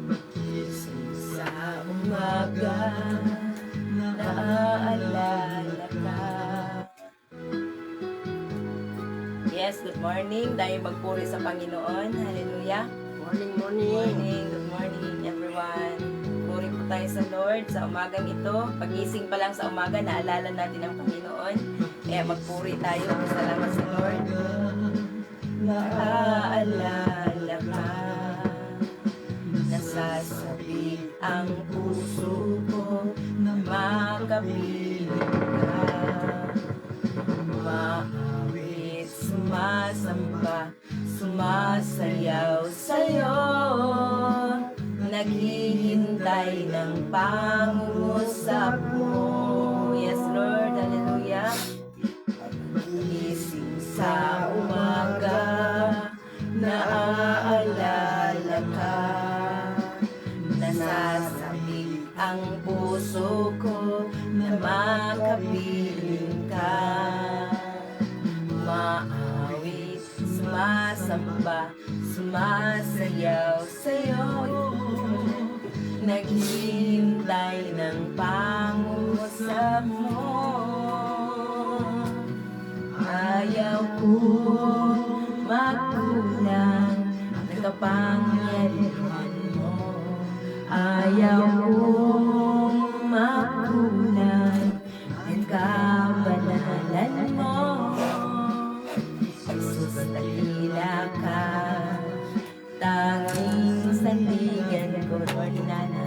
Magising sa umaga, naaalala ka. Yes, good morning. Dahil magpuri sa Panginoon. Hallelujah. Morning, Good morning. Good morning, everyone. Puri po tayo sa Lord sa umagang ito. Pagising pa lang sa umaga, naalala natin ang Panginoon. Kaya magpuri tayo. Salamat sa Lord. Naaalala ka. Nasasabik ang puso ko na makapiling ka. Maawit, sumasamba, sumasayaw sa'yo. Naghihintay ng pangungusap mo. Yes, Lord. Hallelujah. Gising sa umaga, naaalala ka. Nasasabik ang puso ko na makapiling ka. Maawit, sumasamba, sumasayaw sa'yo. Naghihintay ng pangusap mo. Ayaw ko magkulang ng kapangyarihan mo. Ayaw kong magkulang ng kabanalan mo. Jesus, dakila ka, tanging sandigan ko, Lord, nanay.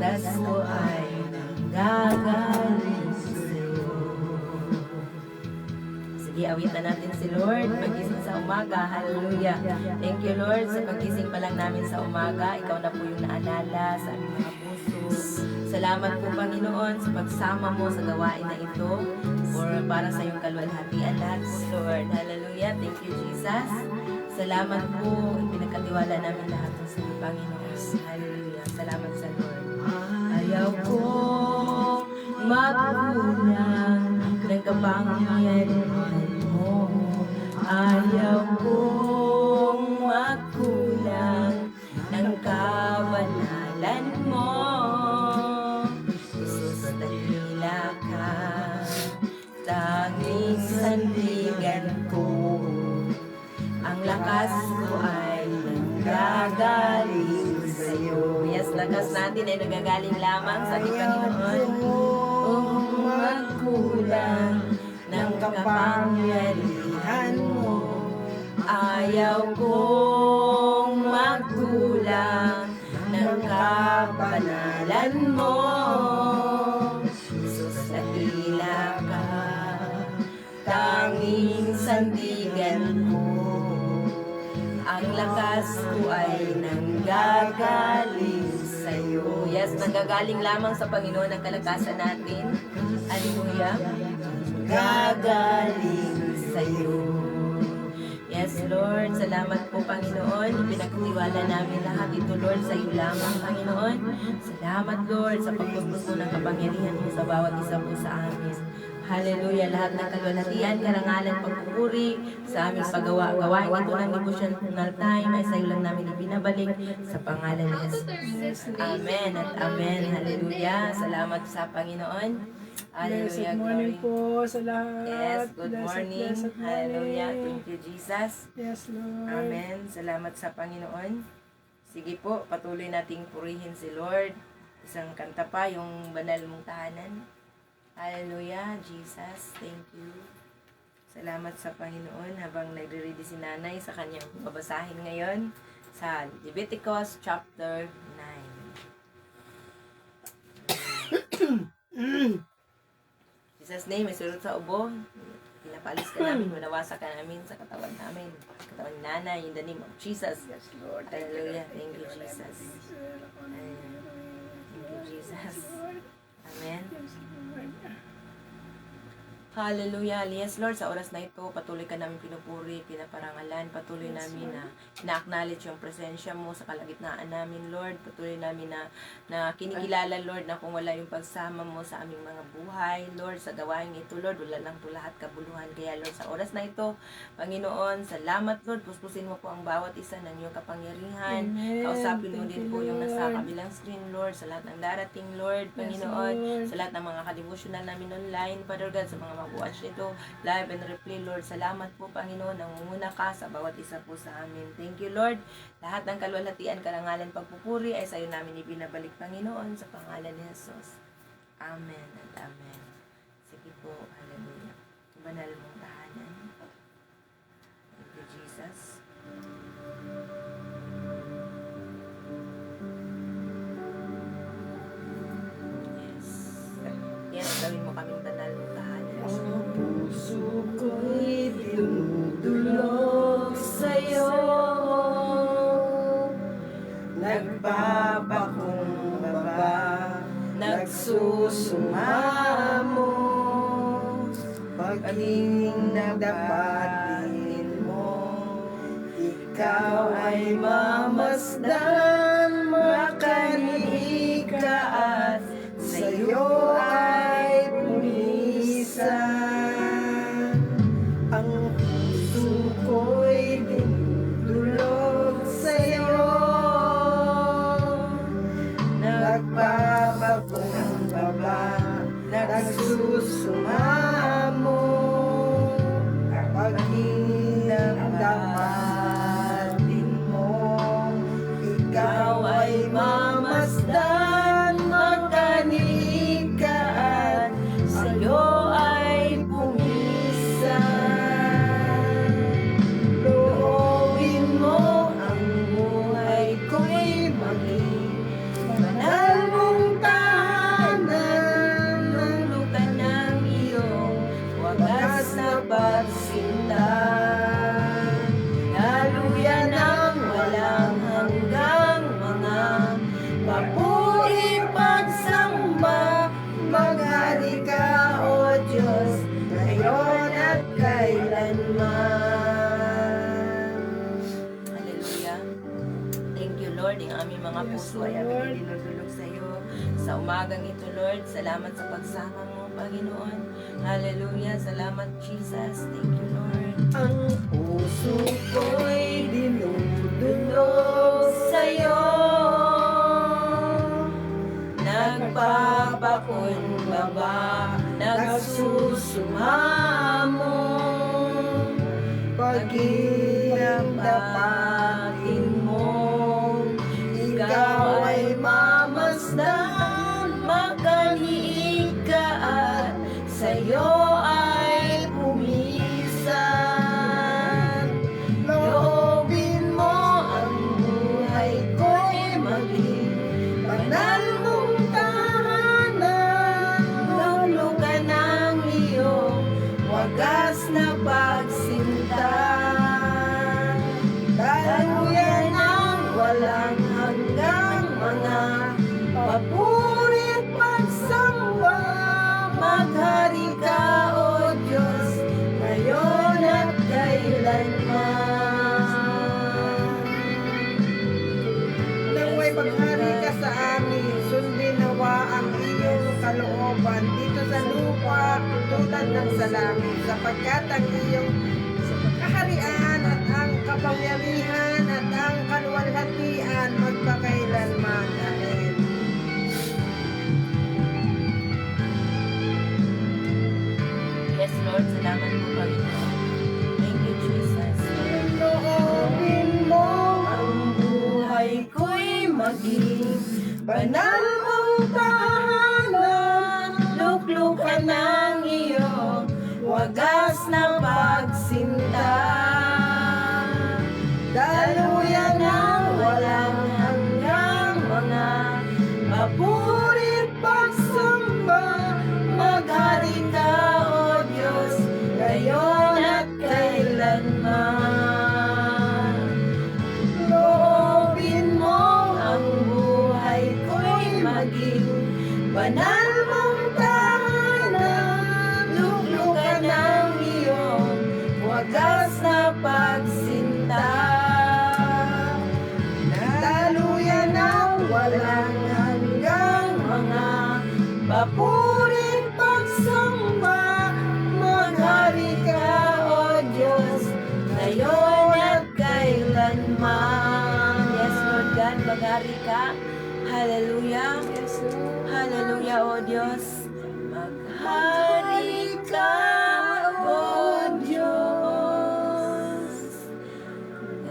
Das ko ay nanggagaling sa'yo. Sige, awitan natin si Lord. Pagising sa umaga. Hallelujah. Thank you, Lord, sa pagising pa lang namin sa umaga. Ikaw na po yung naalala sa aming mga puso. Salamat po, Panginoon, sa pagsama mo sa gawain na ito or para sa iyong kalwalhatian lahat po, Lord. Hallelujah. Thank you, Jesus. Salamat po. Pinagkatiwala namin lahat sa iyo, Panginoon. Hallelujah. Salamat sa Lord. Ayaw ko magkulang ng kapangyarihan mo. Ayaw kong magkulang ng kabanalan mo. Jesus, dakila ka, tanging sandigan ko. Ang lakas ko ay nanggagaling sa'yo. Yes, lakas natin ay nanggagaling lamang sa ating Panginoon. Kung magkulang ng kapangyarihan mo, ayaw kong magkulang ng kabanalan mo. Jesus, dakila ka, tanging sandigan ko. Ang lakas ko ay nanggagaling sa'yo. Yes, nanggagaling lamang sa Panginoon ang kalakasan natin. Hallelujah. Gagaling sa'yo. Yes, Lord. Salamat po, Panginoon. Pinagtiwala namin lahat ito, Lord, sa iyo lamang, Panginoon. Salamat, Lord, sa pagpupunto ng kapangyarihan mo sa bawat isa po sa amin. Hallelujah. Lahat ng kalwalhatian, karangalan, pagpupuri sa aming paggawa-gawain ito ng devotional time ay sa iyo lang namin ibinabalik sa pangalan ni Jesus. Amen at amen. Hallelujah. Salamat sa Panginoon. Hallelujah. Good morning Glory. po sa lahat. Yes, good morning. Blessed Hallelujah. morning. Thank you, Jesus. Yes, Lord. Amen. Salamat sa Panginoon. Sige po, patuloy nating purihin si Lord. Isang kanta pa, yung banal mong tahanan. Hallelujah, Jesus. Thank you. Salamat sa Panginoon habang nagre-ready si Nanay sa kanyang babasahin ngayon sa Leviticus chapter 9. Jesus' name, may sulot sa ubo. Pinapalis ka namin, manawasak ka namin sa katawan namin. Katawan ni Nanay, in the name of Jesus. Yes, Lord. Hallelujah. Thank you, Jesus. Amen. Thank you, Jesus. Amen. Yes, Lord. Hallelujah. Yes, Lord, sa oras na ito, patuloy ka namin pinupuri, pinaparangalan, patuloy namin na ina-acknowledge yung presensya mo sa kalagitnaan namin, Lord. Patuloy namin na kinikilala, Lord, na kung wala yung pagsama mo sa aming mga buhay, Lord, sa gawain ito, Lord, wala lang po lahat kabuluhan. Kaya, Lord, sa oras na ito, Panginoon, salamat, Lord, puspusin mo po ang bawat isa ng iyong kapangyarihan. Kausapin mo din po yung nasa kabilang screen, Lord, sa lahat ng darating, Lord, Panginoon, sa lahat ng mga ka-devotional namin online, Father God, sa mga mag-watch nito, live and replay, Lord. Salamat po, Panginoon, nangunguna ka sa bawat isa po sa amin. Thank you, Lord. Lahat ng kaluwalhatian, karangalan, pagpupuri ay sa iyo namin ibinabalik, Panginoon, sa pangalan ni Jesus. Amen and amen. Sige po, hallelujah. Banal mong tahanan. Thank you, Jesus. Yes. Yes, gawin mo kaming banal mong tahanan. Ang puso ko'y dinudulog sa'yo, nagpapakumbaba, nagsusumamo, paging dapatin mo, ikaw ay mamasdan, makaniig ka at sa'yo ay pumisan. Ang puso ko'y dinudulog sa'yo, nagpapakumbaba, nagsusumamo, paging dapatin mo, ikaw ay mamasdan, makaniig ka at sa'yo ay pumisan. Loobin mo ang buhay ko'y maging banal mong tahanan, ng lupa ng iyong wagas na pagsinta. Daluyan ng walang hanggang mga papuri pagsamba, maghari ka, O Diyos, ngayon at kailanman. Hallelujah. Thank you, Lord. Ang aming mga puso ay aming dinudulog sa iyo. Sa umagang ito, Lord, salamat sa pagsama mo, Panginoon. Hallelujah. Salamat, Jesus. Thank you, Lord. Ang puso ko'y dinudulog sa'yo, nagpapakumbaba, nagsusumamo, paging dapatin mo, ikaw ay mamasdan, makaniig ka at sa'yo ay pumisan. Loobin mo ang buhay ko'y maging banal mong tahanan, lulugan ng iyong wagas na pagsinta. Daluyan ng walang hanggang mga papuri at pagsamba, maghari ka, O Diyos, ngayon at kailanman. Naway maghari ka sa amin, sundin nawa ang iyong kalooban dito sa lupa tulad ng sa langit, sapagkat ang iyong kaharian at ang kapangyarihan at ang kaluwalhatian magpakailanman. Amen. Yes, Lord. Salamat po, Panginoon. Thank you, Jesus. Loobin mo ang buhay ko'y maging banal mong tahanan, luklukan ng iyong wagas na pagsinta. Daluyan ng walang hanggang mga papuri at pagsamba, maghari ka, O Diyos, ngayon at kailanman. Loobin mo ang buhay ko'y maging banal mong tahanan, luklukan walang hanggang mga papurit pagsamba. Maghari ka, O Diyos, ngayon at kailanman. Yes, Lord God, maghari ka. Hallelujah. Yes, Lord. Hallelujah, O Diyos. Maghari ka, O Diyos.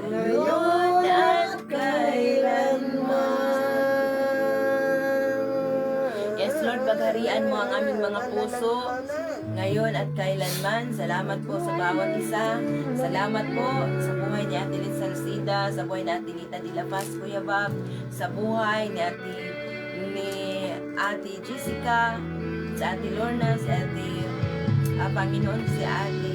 Ngayon at kailanman. Yes, Lord, pagharian mo ang aming mga puso ngayon at kailanman. Salamat po sa bawat isa. Salamat po sa buhay ni Ate Liz Salcida, sa buhay ni Ate Lita de la Paz, Kuya Bob, sa buhay ni Ate Jessica, sa Ate Lorna, si Ate Panginoon, si Ate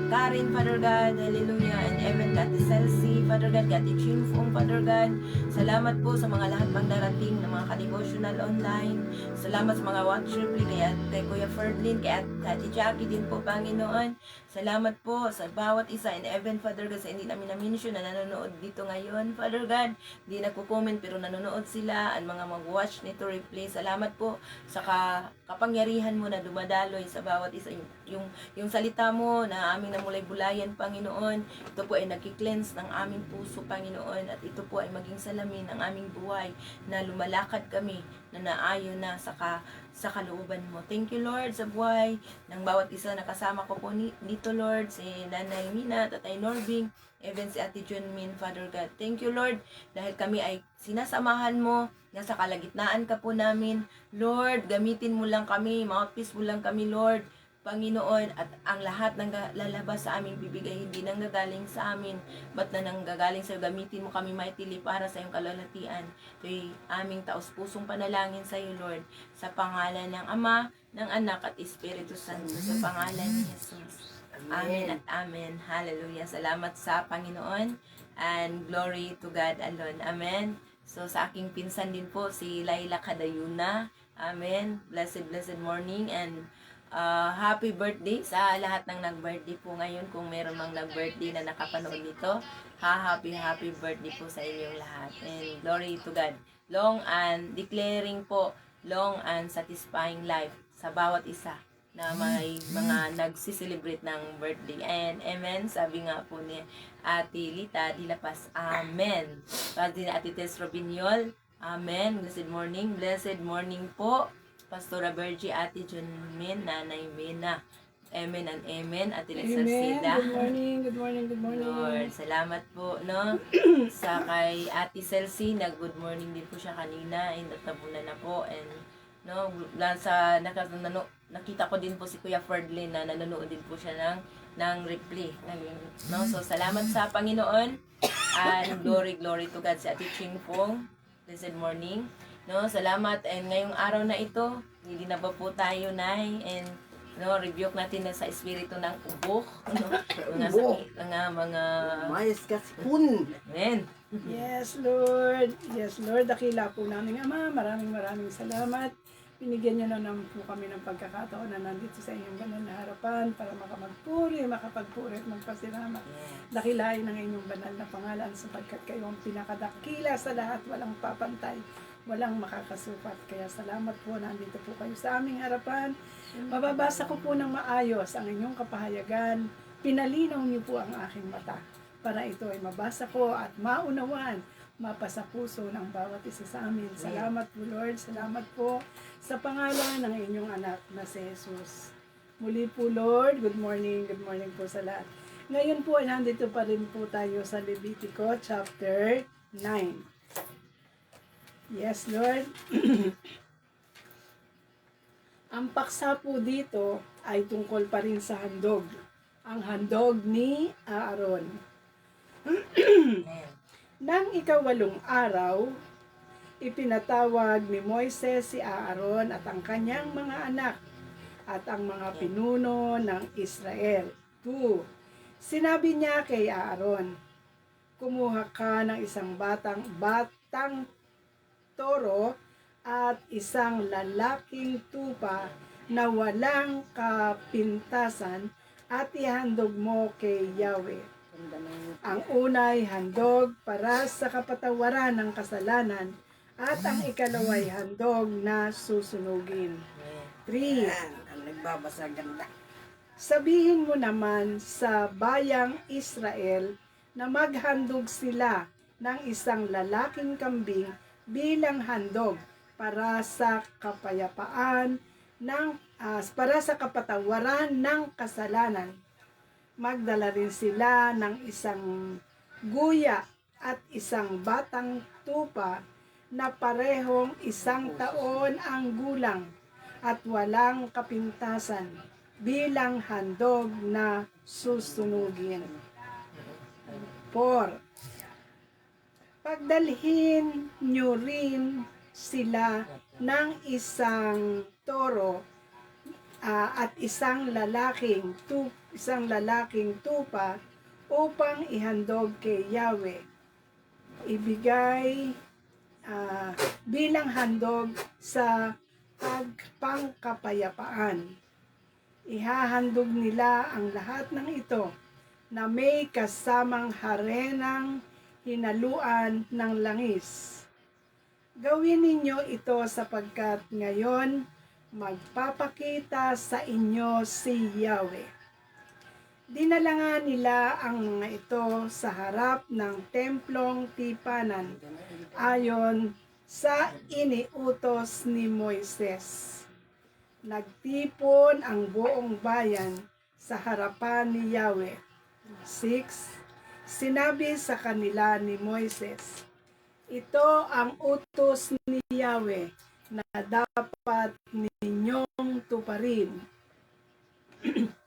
Karen, Father God, hallelujah, and Evan, Ate Celsi, Father God, Ate Chinfong, Father God. Salamat po sa mga lahat pang darating ng mga ka-devotional online. Salamat sa mga watch replay, kay Kuya Ferdlin, kay Ate Jackie din po, Panginoon. Salamat po sa bawat isa, and Evan, Father God, sa hindi namin na-mention na nanonood dito ngayon, Father God. Hindi nagko-comment pero nanonood sila, at mga mag-watch nito replay. Salamat po sa kapangyarihan mo na dumadaloy sa bawat isa. Yung salita mo na aming namulay-bulayan, Panginoon, ito po ay nagki-cleanse ng aming puso, Panginoon, at ito po ay maging salamin ng aming buhay na lumalakad kami na naayon na sa kalooban mo. Thank you, Lord, sa buhay ng bawat isa na kasama ko po dito, Lord, si Nanay Mina, Tatay Norbing, even si Ate Junmin, Father God. Thank you, Lord, dahil kami ay sinasamahan mo, nasa kalagitnaan ka po namin. Lord, gamitin mo lang kami, mouthpiece mo lang kami, Lord, Panginoon, at ang lahat ng lalabas sa aming bibig ay hindi nanggagaling sa amin, but na nanggagaling sa gamitin mo kami mightily para sa iyong kalalatian. Ito'y aming taos-pusong panalangin sa iyo, Lord, sa pangalan ng Ama, ng Anak, at Espiritu Santo, sa pangalan ni Jesus. Amen at amen. Hallelujah. Salamat sa Panginoon, and glory to God alone. Amen. So sa aking pinsan din po, si Laila Cadayuna. Amen. Blessed morning, and happy birthday sa lahat ng nag-birthday po ngayon. Kung meron mang nag-birthday na nakapanood nito, happy birthday po sa inyong lahat. And glory to God. Long and declaring po, long and satisfying life sa bawat isa na may mga nagsiselebrate ng birthday. And amen, sabi nga po ni Ate Lita de la Paz, amen. Sabi ni Ate Tess Robinyol, amen. Blessed morning po, Pastora Bergie, Ate Junmin, Nanay Mina. Amen and amen. Ate Liz Salcida. Good morning. Lord, salamat po, no? Sa kay Ate Celsi, good morning din po siya kanina, and natabunan na po, and no, nakita ko din po si Kuya Ferdlin na nanonood din po siya ng replay, no? So salamat sa Panginoon, and glory to God. Si Ate Ching Pong, blessed morning, no? Salamat, and ngayong araw na ito, hindi na ba po tayo, Nay, and no, rebuke natin na sa espiritu ng ubok, no? mga Mayas kaspun. amen. Yes, Lord. Yes, Lord. Dakila po namin, Ama. Maraming salamat. Binigyan niyo na naman po kami ng pagkakataon na nandito sa inyong banal na harapan para makapagpuri at magpasalamat. Dakilain ang inyong banal na pangalan sapagkat kayo ang pinakadakila sa lahat, walang papantay, walang makakasupat. Kaya salamat po, nandito po kayo sa aming harapan. Mababasa ko po ng maayos ang inyong kapahayagan. Pinalinaw niyo po ang aking mata para ito ay mabasa ko at maunawan, mapasa puso ng bawat isa sa amin. Salamat po, Lord. Salamat po sa pangalan ng inyong anak na si Jesus. Muli po, Lord, good morning po sa lahat. Ngayon po, nandito pa rin po tayo sa Levitico chapter 9. Yes, Lord. Ang paksa po dito ay tungkol pa rin sa handog. Ang handog ni Aaron. Nang ika-8 araw, ipinatawag ni Moises si Aaron at ang kanyang mga anak at ang mga pinuno ng Israel. 2. Sinabi niya kay Aaron, kumuha ka ng isang batang toro at isang lalaking tupa na walang kapintasan at ihandog mo kay Yahweh. Ang unay handog para sa kapatawaran ng kasalanan At ang ikalaway handog na susunugin. 3. Yan, ang nagbabasa ganda. Sabihin mo naman sa bayang Israel na maghandog sila ng isang lalaking kambing bilang handog para sa kapayapaan para sa kapatawaran ng kasalanan. Magdala rin sila ng isang guya at isang batang tupa na parehong 1 taon ang gulang at walang kapintasan bilang handog na susunugin. 4. Pagdalhin nyo rin sila ng isang toro at isang lalaking tupa upang ihandog kay Yahweh. Ibigay bilang handog sa pangkapayapaan. Ihahandog nila ang lahat ng ito na may kasamang harenang hinaluan ng langis. Gawin ninyo ito sapagkat ngayon magpapakita sa inyo si Yahweh. Dinala nga nila ang mga ito sa harap ng templong tipanan ayon sa iniutos ni Moises. Nagtipon ang buong bayan sa harapan ni Yahweh. 6. Sinabi sa kanila ni Moises, ito ang utos ni Yahweh na dapat ninyong tuparin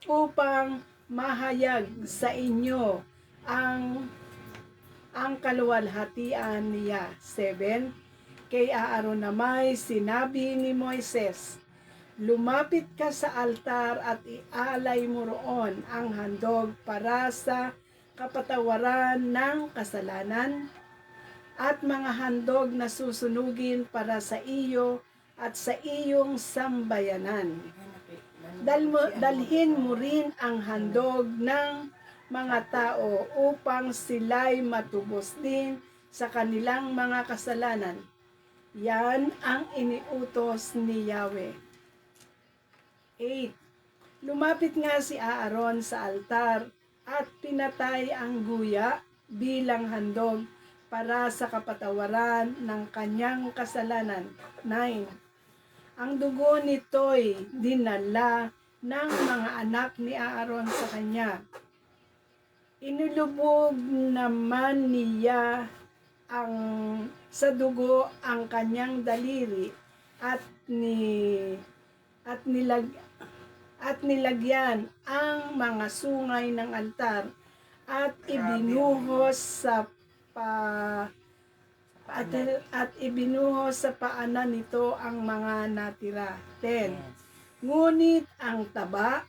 upang mahayag sa inyo ang kaluwalhatian niya. 7. Kay Aaron namay sinabi ni Moises, lumapit ka sa altar at ialay mo roon ang handog para sa kapatawaran ng kasalanan at mga handog na susunugin para sa iyo at sa iyong sambayanan. Dalhin mo rin ang handog ng mga tao upang sila'y matubos din sa kanilang mga kasalanan. Yan ang iniutos ni Yahweh. 8. Lumapit nga si Aaron sa altar at pinatay ang guya bilang handog para sa kapatawaran ng kanyang kasalanan. 9. Ang dugo nito'y dinala ng mga anak ni Aaron sa kanya. Inilubog naman niya sa dugo ang kanyang daliri at nilagyan ang mga sungay ng altar at ibinuhos sa paanan nito ang mga natira. 10. Ngunit ang taba,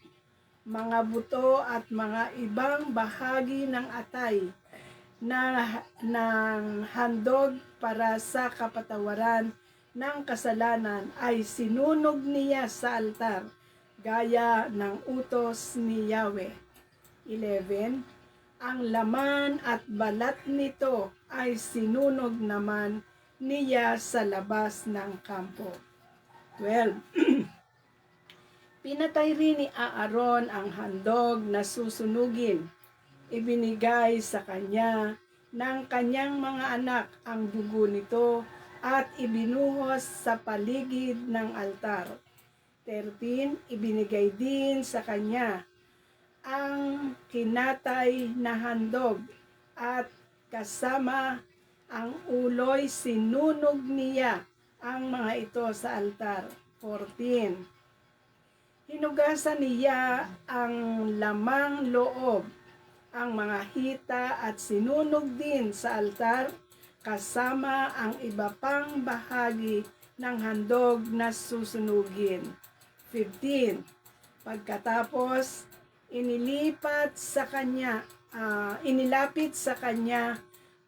mga buto at mga ibang bahagi ng atay ng handog para sa kapatawaran ng kasalanan ay sinunog niya sa altar gaya ng utos ni Yahweh. 11. Ang laman at balat nito ay sinunog naman niya sa labas ng kampo. 12. Pinatay rin ni Aaron ang handog na susunugin. Ibinigay sa kanya ng kanyang mga anak ang dugo nito at ibinuhos sa paligid ng altar. 13. Ibinigay din sa kanya ang kinatay na handog at kasama ang uloy sinunog niya ang mga ito sa altar. 14. Hinugasan niya ang lamang loob, ang mga hita at sinunog din sa altar kasama ang iba pang bahagi ng handog na susunugin. 15. Pagkatapos, inilapit sa kanya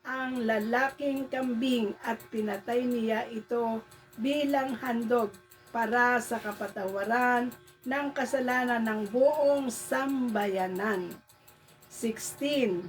ang lalaking kambing at pinatay niya ito bilang handog para sa kapatawaran ng kasalanan ng buong sambayanan. 16.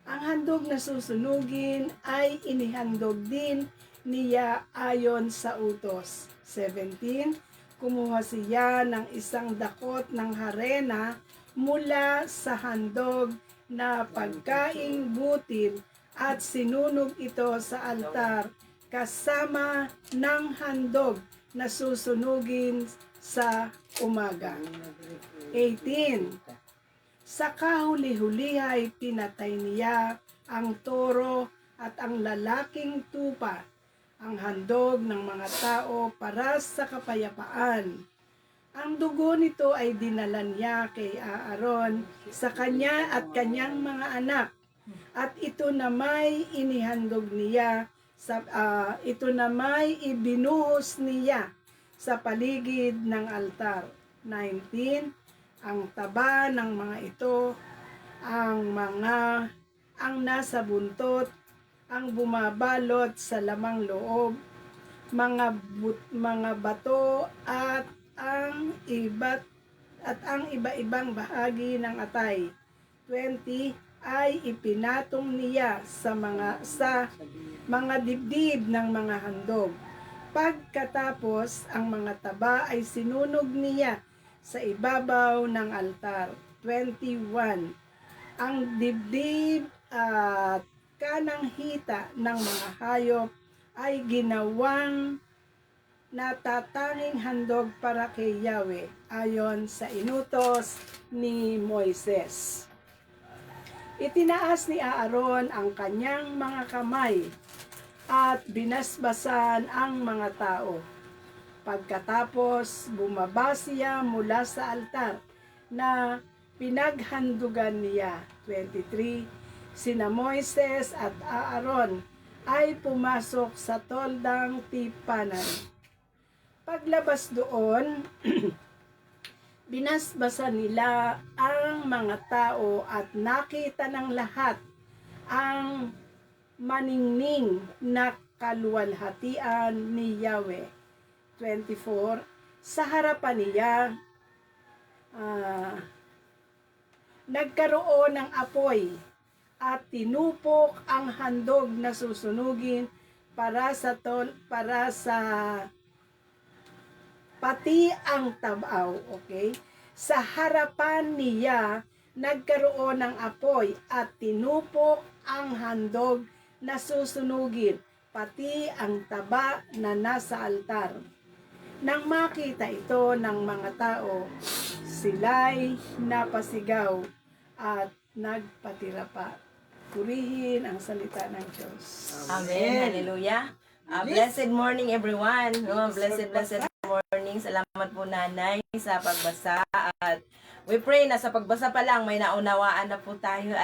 Ang handog na susunugin ay inihandog din niya ayon sa utos. 17. Kumuha siya ng isang dakot ng harena mula sa handog na pagkaing butil at sinunog ito sa altar kasama ng handog na susunugin sa umaga. 18. Sa kahuli-hulihay pinatay niya ang toro at ang lalaking tupa, ang handog ng mga tao para sa kapayapaan. Ang dugo nito ay dinala niya kay Aaron sa kanya at kanyang mga anak, at ito na may inihandog niya ito na may ibinuhos niya sa paligid ng altar. 19. Ang taba ng mga ito, ang nasa buntot, ang bumabalot sa lamang loob, mga bato at ang iba-ibang bahagi ng atay. 20. Ay ipinatong niya sa mga dibdib ng mga handog. Pagkatapos, ang mga taba ay sinunog niya sa ibabaw ng altar. 21. Ang dibdib at kanang hita ng mga hayop ay ginawang natatanging handog para kay Yahweh ayon sa inutos ni Moises. Itinaas ni Aaron ang kanyang mga kamay at binasbasan ang mga tao. Pagkatapos, bumaba siya mula sa altar na pinaghandugan niya. 23. Sina Moises at Aaron ay pumasok sa toldang tipanan. Paglabas doon, binasbasan nila ang mga tao at nakita ng lahat ang maningning na kaluwalhatian ni Yahweh. 24. Sa harapan niya, nagkaroon ng apoy at tinupok ang handog na susunugin pati ang tabaw, okay? Sa harapan niya, nagkaroon ng apoy at tinupok ang handog na susunugin, pati ang taba na nasa altar. Nang makita ito ng mga tao, sila'y napasigaw at nagpatira pa. Purihin ang salita ng Diyos. Amen. Hallelujah. Blessed morning everyone. Blessed morning. Salamat po nanay sa pagbasa, at we pray na sa pagbasa pa lang may naunawaan na po tayo.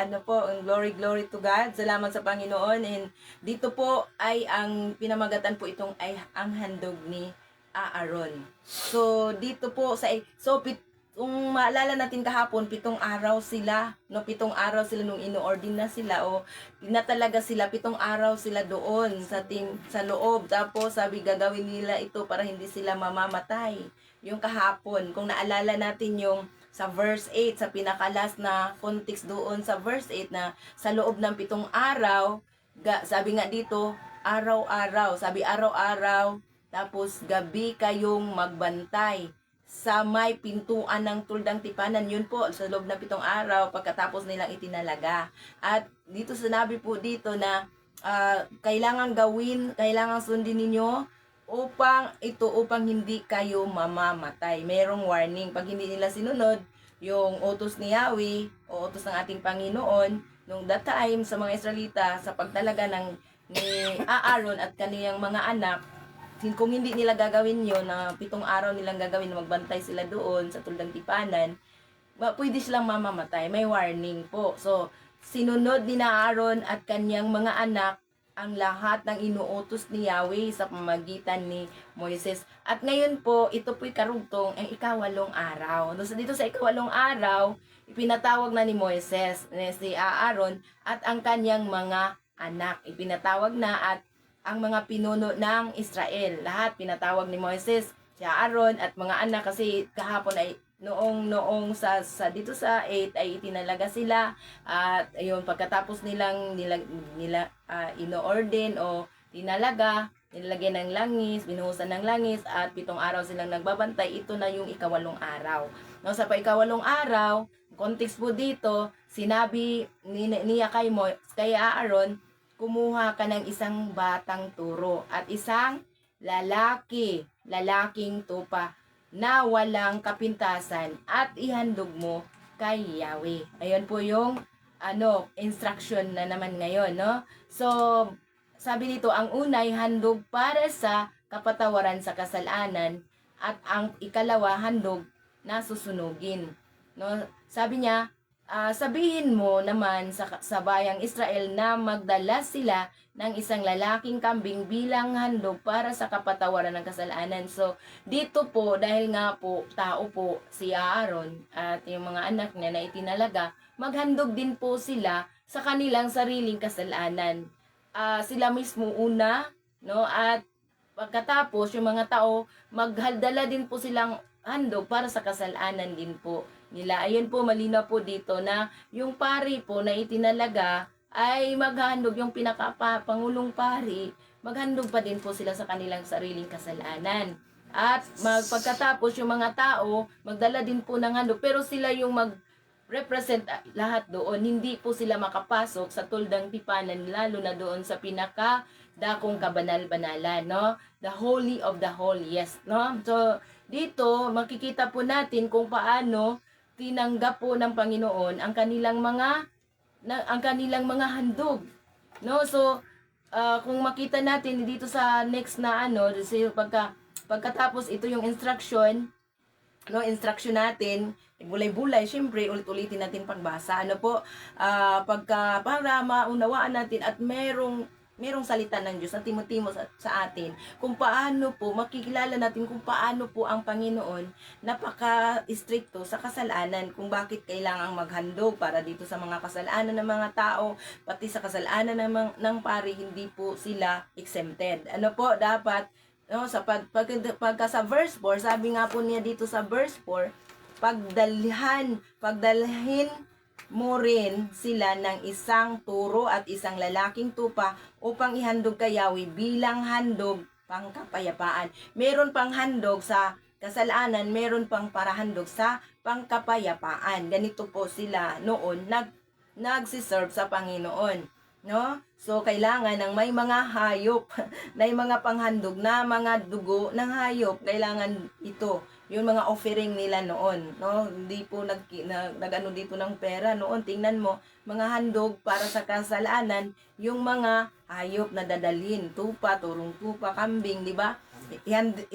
Glory to God. Salamat sa Panginoon. And dito po ay ang pinamagatan po itong ay ang handog ni Aaron. So dito po kung maalala natin kahapon, 7 araw sila, no, 7 araw sila nung ino-ordin na sila, o tinatalaga sila, 7 araw sila doon sa loob. Tapos sabi gagawin nila ito para hindi sila mamamatay. Yung kahapon, kung naalala natin yung sa verse 8, sa pinakalas na context doon sa verse 8, na sa loob ng 7 araw, sabi nga dito, araw-araw, sabi araw-araw, tapos gabi kayong magbantay sa may pintuan ng tuldang tipanan. Yun po, sa loob ng 7 araw, pagkatapos nilang itinalaga. At dito sinabi po dito na kailangan sundin ninyo upang hindi kayo mamamatay. Merong warning. Pag hindi nila sinunod yung utos ni Yahweh o utos ng ating Panginoon, nung that time sa mga Israelita, sa pagtalaga ni Aaron at kaniyang mga anak, kung hindi nila gagawin yun, na 7 araw nilang gagawin, na magbantay sila doon sa tuldang tipanan, pwede silang mamamatay. May warning po. So, sinunod ni Aaron at kanyang mga anak ang lahat ng inuutos ni Yahweh sa pamamagitan ni Moises. At ngayon po, ito po'y karugtong ang 8 araw. Dito sa 8 araw, ipinatawag na ni Moises, si Aaron, at ang kanyang mga anak. Ipinatawag na, at ang mga pinuno ng Israel. Lahat pinatawag ni Moises, si Aaron at mga anak, kasi kahapon ay noong dito sa 8 ay itinalaga sila, at ayun, pagkatapos nilang ino-ordain o tinalaga, nilagyan ng langis, binuhusan ng langis, at 7 araw silang nagbabantay. Ito na yung ika-8 araw. No, sa pa-ika-8 araw, context po dito, sinabi niya kay Aaron, kumuha ka ng isang batang turo at isang lalaking tupa na walang kapintasan at ihandog mo kay Yahweh. Ayun po yung instruction na naman ngayon, no? So, sabi dito, ang unay handog para sa kapatawaran sa kasalanan at ang ikalawa handog na susunugin. No? Sabi niya, sabihin mo naman sa bayang Israel na magdala sila ng isang lalaking kambing bilang handog para sa kapatawaran ng kasalanan. So, dito po, dahil nga po, tao po si Aaron at yung mga anak niya na itinalaga, maghandog din po sila sa kanilang sariling kasalanan. Sila mismo una, no? At pagkatapos, yung mga tao, magdala din po silang handog para sa kasalanan din po nila. Ayun po, malinaw po dito na yung pari po na itinalaga ay maghandog, yung pinaka-pangulong pari, maghandog pa din po sila sa kanilang sariling kasalanan. At pagkatapos, yung mga tao, magdala din po ng handog, pero sila yung represent lahat doon. Hindi po sila makapasok sa tuldang tipanan, lalo na doon sa pinaka-dakong kabanal-banalan, no? The Holy of the Holiest, no? So, dito, makikita po natin kung paano tinanggap po ng Panginoon ang kanilang mga handog, no? So, kung makita natin dito sa next na pagkatapos ito yung instruction natin, bulay-bulay, syempre, ulit-ulitin natin pagbasa. Para maunawaan natin at merong salita ng Diyos na timotimo sa atin, kung paano po, makikilala natin kung paano po ang Panginoon napaka-stricto sa kasalanan, kung bakit kailangang maghandog para dito sa mga kasalanan ng mga tao, pati sa kasalanan ng pari, hindi po sila exempted. Dapat, no, pagka sa verse 4, sabi nga po niya dito sa verse 4, pagdalhin mo rin sila ng isang turo at isang lalaking tupa upang ihandog kay Yahweh bilang handog pangkapayapaan. Meron pang handog sa kasalanan, meron pang parahandog sa pangkapayapaan. Ganito po sila noon nagsiserve sa Panginoon, no? So, kailangan ng may mga hayop, na yung mga panghandog na mga dugo ng hayop, kailangan ito, yung mga offering nila noon, no? Hindi po nag-ano dito ng pera noon. Tingnan mo, mga handog para sa kasalanan, yung mga hayop na dadalhin, tupa, turong tupa, kambing, di ba?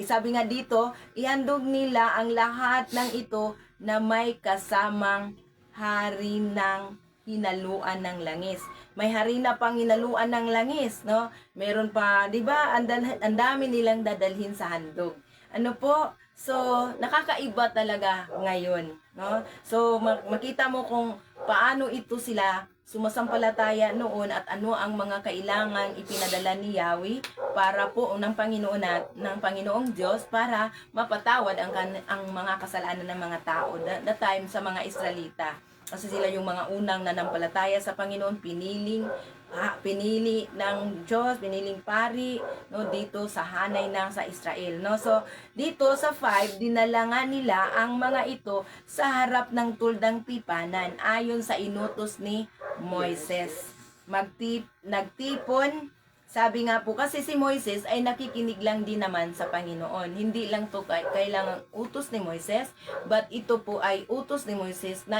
Sabi nga dito, ihandog nila ang lahat ng ito na may kasamang hari ng hinaluan ng langis. May harina pang hinaluan ng langis, no? Meron pa, 'di ba? Ang dami nilang dadalhin sa handog. So, nakakaiba talaga ngayon, no? So, makita mo kung paano ito sila sumasampalataya noon at ano ang mga kailangan ipinadala ni Yahweh para po ng Panginoong Diyos para mapatawad ang mga kasalanan ng mga tao. That time sa mga Israelita. Kasi sila yung mga unang nanampalataya sa Panginoon, pinili ng Diyos, piniling pari, no, dito sa hanay sa Israel, no. So dito sa 5, dinalangan nila ang mga ito sa harap ng tuldang tipanan ayon sa inutos ni Moises. Nagtipon. Sabi nga po, kasi si Moises ay nakikinig lang din naman sa Panginoon. Hindi lang to kailangang utos ni Moises, but ito po ay utos ni Moises na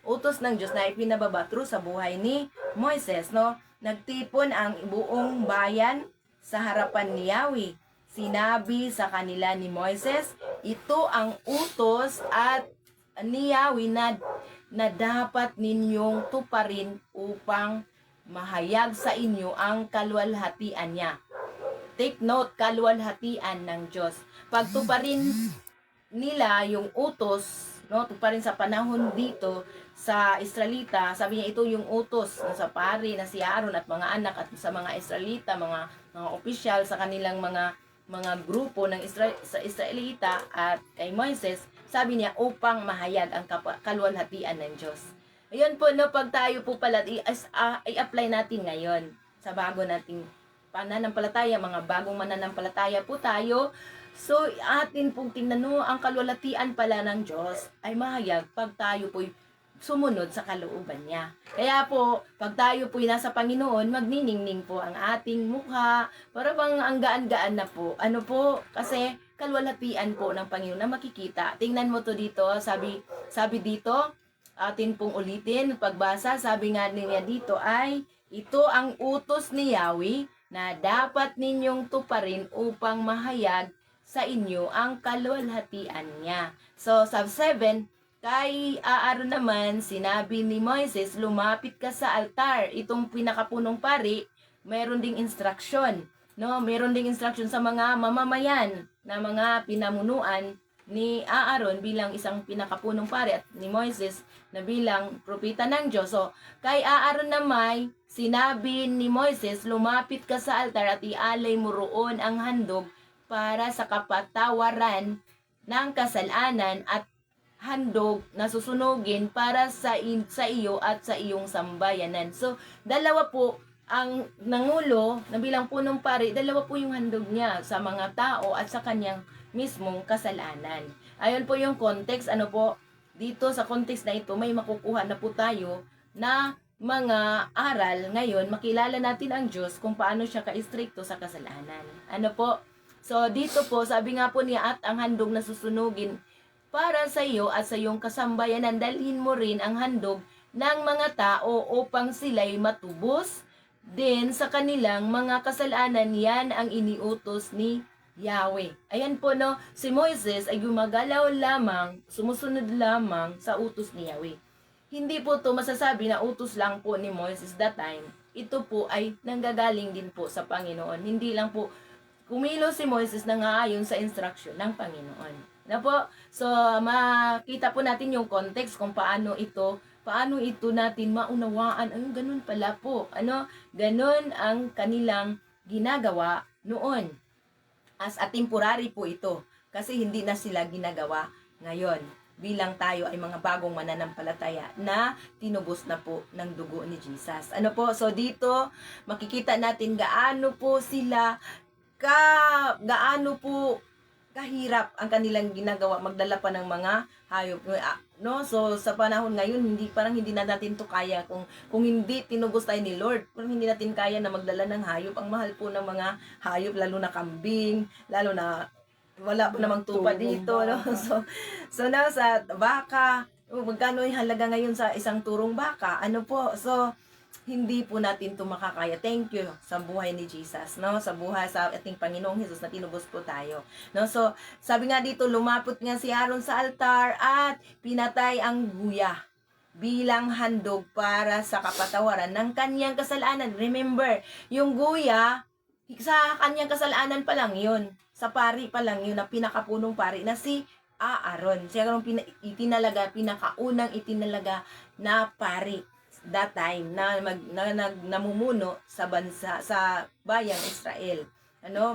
utos ng Diyos na ipinababa through sa buhay ni Moises, no? Nagtipon ang buong bayan sa harapan ni Yahweh. Sinabi sa kanila ni Moises, ito ang utos at ni Yahweh na dapat ninyong tuparin upang mahayag sa inyo ang kaluwalhatian niya. Take note, kaluwalhatian ng Diyos. Pagtuparin nila yung utos, no, tuparin sa panahon dito sa Israelita, sabi niya ito yung utos sa pari na si Aaron at mga anak at sa mga Israelita, mga opisyal sa kanilang mga grupo ng sa Israelita at kay Moises, sabi niya upang mahayag ang kaluwalhatian ng Diyos. Ayun po, no, pag tayo po pala i-apply natin ngayon sa bago nating pananampalataya, mga bagong mananampalataya po tayo. So, atin pong tingnan no, ang kalwalatian pala ng Diyos ay mahayag pag tayo po'y sumunod sa kalooban niya. Kaya po, pag tayo po'y nasa Panginoon, magniningning po ang ating mukha, para bang ang gaan-gaan na po. Ano po? Kasi kalwalatian po ng Panginoon na makikita. Tingnan mo to dito, sabi dito, atin pong ulitin, pagbasa, sabi nga niya dito ay, ito ang utos ni Yahweh na dapat ninyong tuparin upang mahayag sa inyo ang kalwalhatian niya. So, sub 7, kay Aaron naman, sinabi ni Moises, lumapit ka sa altar. Itong pinakapunong pari, mayroon ding instruction. No, mayroon ding instruction sa mga mamamayan na mga pinamunuan ni Aaron bilang isang pinakapunong pari at ni Moises na bilang propeta ng Diyos. So, kay Aaron naman, sinabi ni Moises, lumapit ka sa altar at ialay mo roon ang handog para sa kapatawaran ng kasalanan at handog na susunugin para sa iyo at sa iyong sambayanan. So, dalawa po ang nangulo na bilang punong pari, dalawa po yung handog niya sa mga tao at sa kanyang mismong kasalanan. Ayon po yung context, ano po, dito sa context na ito, may makukuha na po tayo na mga aral. Ngayon, makilala natin ang Diyos kung paano siya ka-istrikto sa kasalanan. Ano po? So, dito po, sabi nga po niya, at ang handog na susunugin para sa iyo at sa iyong kasambayanan, dalhin mo rin ang handog ng mga tao upang sila'y matubos din sa kanilang mga kasalanan. Yan ang iniutos ni Yahweh. Ayan po no, si Moises ay gumagalaw lamang, sumusunod lamang sa utos ni Yahweh. Hindi po to masasabi na utos lang po ni Moises that time. Ito po ay nanggagaling din po sa Panginoon. Hindi lang po kumilos si Moises na ayon sa instruction ng Panginoon. Na po, so makita po natin yung context kung paano ito natin maunawaan. Ay, ganun pala po. Ganun ang kanilang ginagawa noon. As a temporary po ito. Kasi hindi na sila ginagawa ngayon. Bilang tayo ay mga bagong mananampalataya na tinubos na po ng dugo ni Jesus. Ano po? So dito, makikita natin gaano po sila gaano po kahirap ang kanilang ginagawa, magdala pa ng mga hayop, no? So sa panahon ngayon, parang hindi na natin to kaya kung hindi tinubos tayo ni Lord. Parang hindi natin kaya na magdala ng hayop. Ang mahal po ng mga hayop, lalo na kambing, lalo na wala po namang tupa dito, no? So na sa baka, magkano yung halaga ngayon sa isang turong baka? Ano po? So hindi po natin ito makakaya. Thank you sa buhay ni Jesus, no? Sa buhay sa ating Panginoong Hesus na tinubos po tayo, no? So, sabi nga dito, lumapot nga si Aaron sa altar at pinatay ang guya bilang handog para sa kapatawaran ng kanyang kasalanan. Remember, yung guya, sa kanyang kasalanan pa lang yun. Sa pari pa lang yun, na pinakapunong pari na si Aaron. Siya ang pinakaunang itinalaga na pari that time na namumuno sa bansa, sa bayang Israel,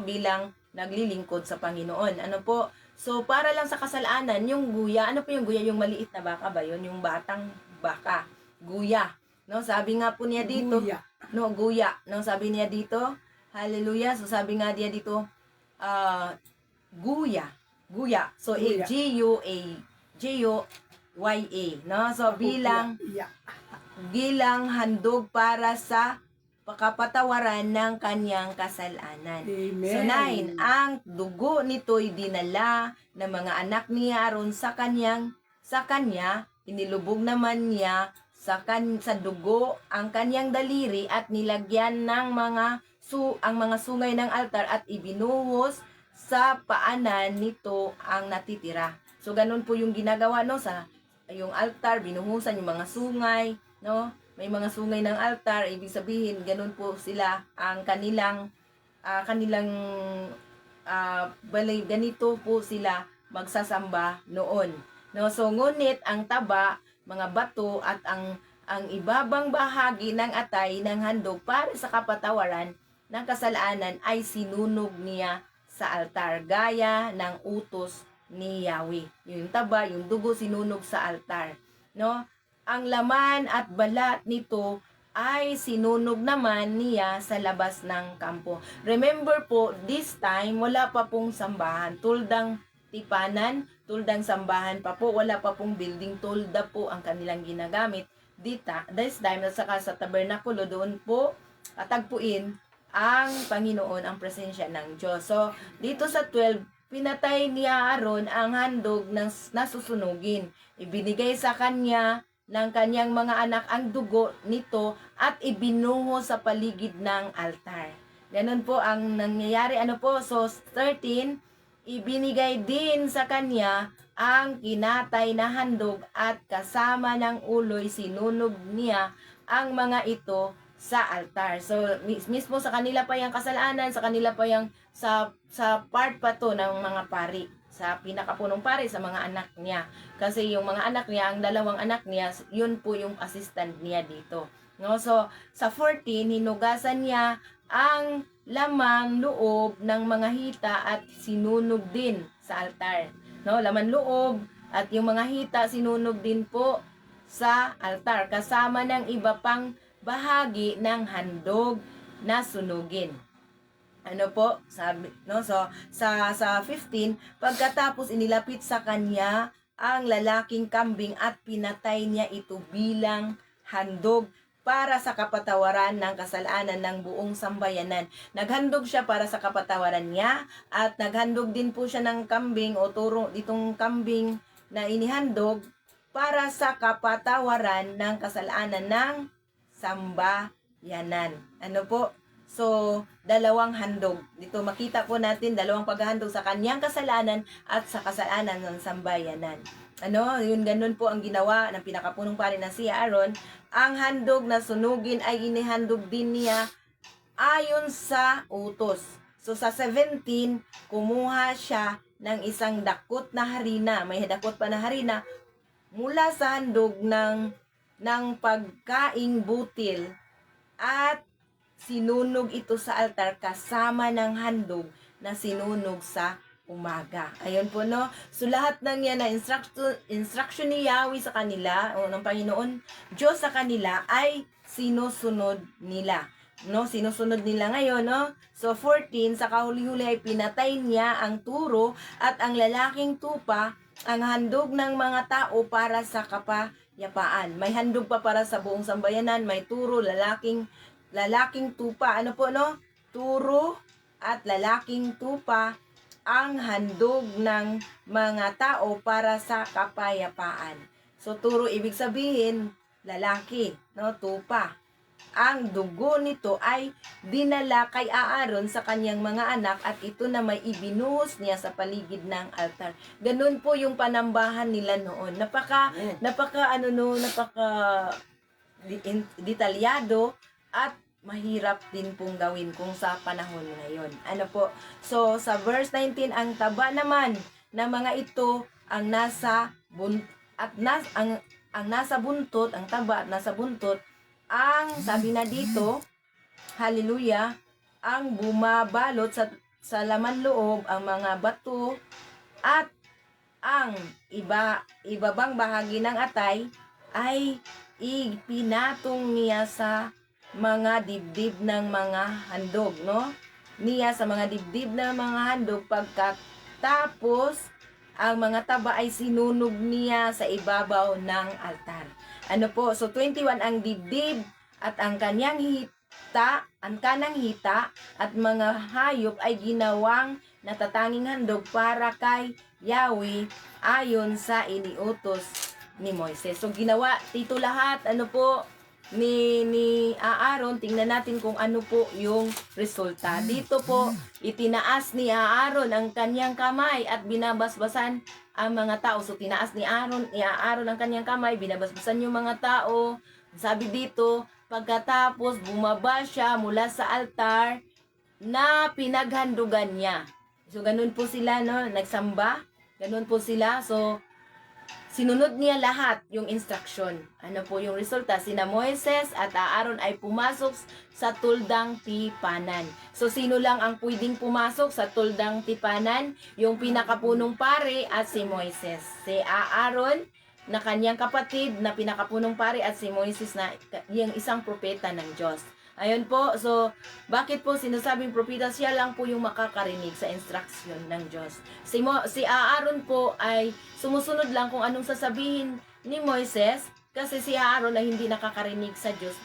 bilang naglilingkod sa Panginoon. Ano po? So para lang sa kasalanan, yung guya, ano po yung guya? Yung maliit na baka ba yun? Yung batang baka, guya, no? Sabi nga po niya dito, guya, no? Sabi niya dito, hallelujah. So sabi nga niya dito, guya. So Guya. G-U-Y-A, no? So bilang handog para sa pakapatawaran ng kanyang kasalanan. Amen. So 9, ang dugo nito'y dinala ng mga anak ni Aaron sa kanya, inilubog naman niya sa dugo ang kanyang daliri at nilagyan ng ang mga sungay ng altar at ibinuhos sa paanan nito ang natitira. So ganun po yung ginagawa, no, sa yung altar, binuhusan yung mga sungay, no? May mga sungay ng altar, ibig sabihin ganun po sila ang kanilang ganito po sila magsasamba noon, no? So ngunit ang taba, mga bato at ang ibabang bahagi ng atay ng handog para sa kapatawaran ng kasalanan ay sinunog niya sa altar gaya ng utos ni Yahweh. Yung taba, yung dugo sinunog sa altar, no? Ang laman at balat nito ay sinunog naman niya sa labas ng kampo. Remember po, this time wala pa pong sambahan. Tuldang tipanan, tuldang sambahan pa po, wala pa pong building, tulda po ang kanilang ginagamit. This time, at saka sa tabernakulo, doon po tatagpuin ang Panginoon, ang presensya ng Diyos. So, dito sa 12, pinatay ni Aaron ang handog ng nasusunugin. Ibinigay sa kanya ng kanyang mga anak ang dugo nito at ibinuho sa paligid ng altar. Ganun po ang nangyayari. So 13, ibinigay din sa kanya ang kinatay na handog at kasama ng uloy sinunog niya ang mga ito sa altar. So mismo sa kanila pa yung kasalanan, sa kanila pa yung sa part pa to ng mga pari, sa pinakapunong pari, sa mga anak niya. Kasi yung mga anak niya, ang dalawang anak niya, yun po yung assistant niya dito. No? So, sa 14, hinugasan niya ang lamang loob ng mga hita at sinunog din sa altar. No? Laman loob at yung mga hita sinunog din po sa altar kasama ng iba pang bahagi ng handog na sunugin. Sabi, no? So, sa 15, pagkatapos inilapit sa kanya ang lalaking kambing at pinatay niya ito bilang handog para sa kapatawaran ng kasalanan ng buong sambayanan. Naghandog siya para sa kapatawaran niya at naghandog din po siya ng kambing o turo ditong kambing na inihandog para sa kapatawaran ng kasalanan ng sambayanan. So, dalawang handog. Dito makita po natin dalawang paghahandog sa kanyang kasalanan at sa kasalanan ng sambayanan. Yun ganun po ang ginawa ng pinakapunong pari na si Aaron. Ang handog na sunugin ay inihandog din niya ayon sa utos. So sa 17, kumuha siya ng isang dakot na harina. May dakot pa na harina mula sa handog ng pagkaing butil at sinunog ito sa altar kasama ng handog na sinunog sa umaga. Ayun po, no? So, lahat ng yan na instruction ni Yahweh sa kanila, o ng Panginoon Diyos sa kanila, ay sinusunod nila. No? Sinusunod nila ngayon, no? So, 14, sa kahuli-huli ay pinatay niya ang turo at ang lalaking tupa, ang handog ng mga tao para sa kapayapaan. May handog pa para sa buong sambayanan, may turo, lalaking tupa. Turo at lalaking tupa ang handog ng mga tao para sa kapayapaan. So, turo ibig sabihin, lalaki, no? Tupa. Ang dugo nito ay dinala kay Aaron sa kanyang mga anak at ito na may ibinuhos niya sa paligid ng altar. Ganun po yung panambahan nila noon. Napaka detalyado at mahirap din pong gawin kung sa panahon ngayon. So, sa verse 19, ang taba naman ng mga ito ang nasa buntot, ang taba at nasa buntot, ang sabi na dito, hallelujah, ang bumabalot sa laman loob, ang mga bato, at ang ibabang bahagi ng atay ay ipinatong niya sa mga dibdib ng mga handog, no? Niya sa mga dibdib ng mga handog, pagkatapos ang mga taba ay sinunog niya sa ibabaw ng altar. So 21, ang dibdib at ang kanang hita at mga hayop ay ginawang natatanging handog para kay Yahweh ayon sa iniutos ni Moises. So ginawa dito lahat ni Aaron. Tingnan natin kung ano po yung resulta. Dito po, itinaas ni Aaron ang kanyang kamay at binabasbasan ang mga tao. So, tinaas ni Aaron ang kanyang kamay, binabasbasan yung mga tao. Sabi dito, pagkatapos bumaba siya mula sa altar na pinaghandugan niya. So, ganun po sila, no? Nagsamba. Ganun po sila. So, sinunod niya lahat yung instruction. Yung resulta? Sina Moises at Aaron ay pumasok sa tuldang tipanan. So, sino lang ang pwedeng pumasok sa tuldang tipanan? Yung pinakapunong pari at si Moises. Si Aaron, na kanyang kapatid na pinakapunong pari at si Moises na yung isang propeta ng Diyos. Ayun po, so bakit po sinasabing propeta? Siya lang po yung makakarinig sa instruction ng Diyos. Si Aaron po ay sumusunod lang kung anong sasabihin ni Moises, kasi si Aaron ay hindi nakakarinig sa Diyos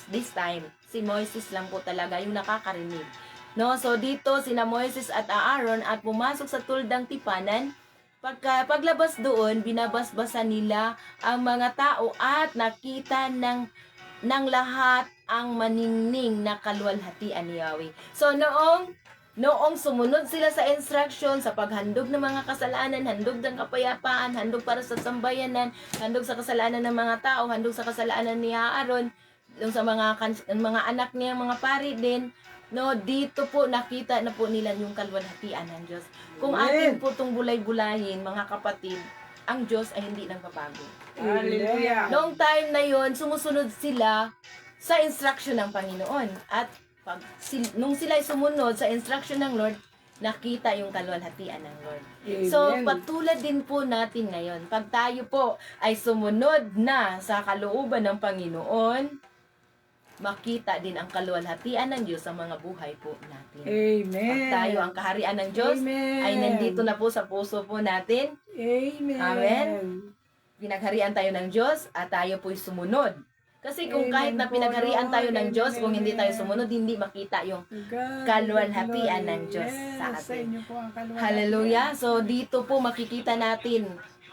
this time. Si Moises lang po talaga yung nakakarinig. No, so dito sina Moises at Aaron at pumasok sa tuldang tipanan. Paglabas doon, binabasbasan nila ang mga tao at nakita ng lahat ang maningning na kaluwalhatian ni Yahweh. So noong sumunod sila sa instruction, sa paghandog ng mga kasalanan, handog ng kapayapaan, handog para sa sambayanan, handog sa kasalanan ng mga tao, handog sa kasalanan ni Aaron, yung sa mga anak niya, mga pari din, no, dito po nakita na po nila yung kaluwalhatian ng Diyos. Kung atin po itong bulay-bulayin, mga kapatid, ang Diyos ay hindi nagbabago. Hallelujah. Noong time na yon, sumusunod sila sa instruction ng Panginoon. At nung sila ay sumunod sa instruction ng Lord, nakita yung kaluwalhatian ng Lord. Amen. So, patulad din po natin ngayon, pag tayo po ay sumunod na sa kalooban ng Panginoon, makita din ang kaluwalhatian ng Diyos sa mga buhay po natin. Amen. Pag tayo ang kaharian ng Diyos, Amen. ay nandito na po sa puso po natin. Amen. Amen. Pinagharian tayo ng Diyos at tayo po'y sumunod. Kasi kung Amen kahit na po, pinagharian tayo ng Lord. Diyos, kung hindi tayo Amen. sumunod, hindi makita yung God, kaluwalhatian glory. ng Diyos sa Yes, atin. inyo po ang kaluwalhatian. Hallelujah. So dito po makikita natin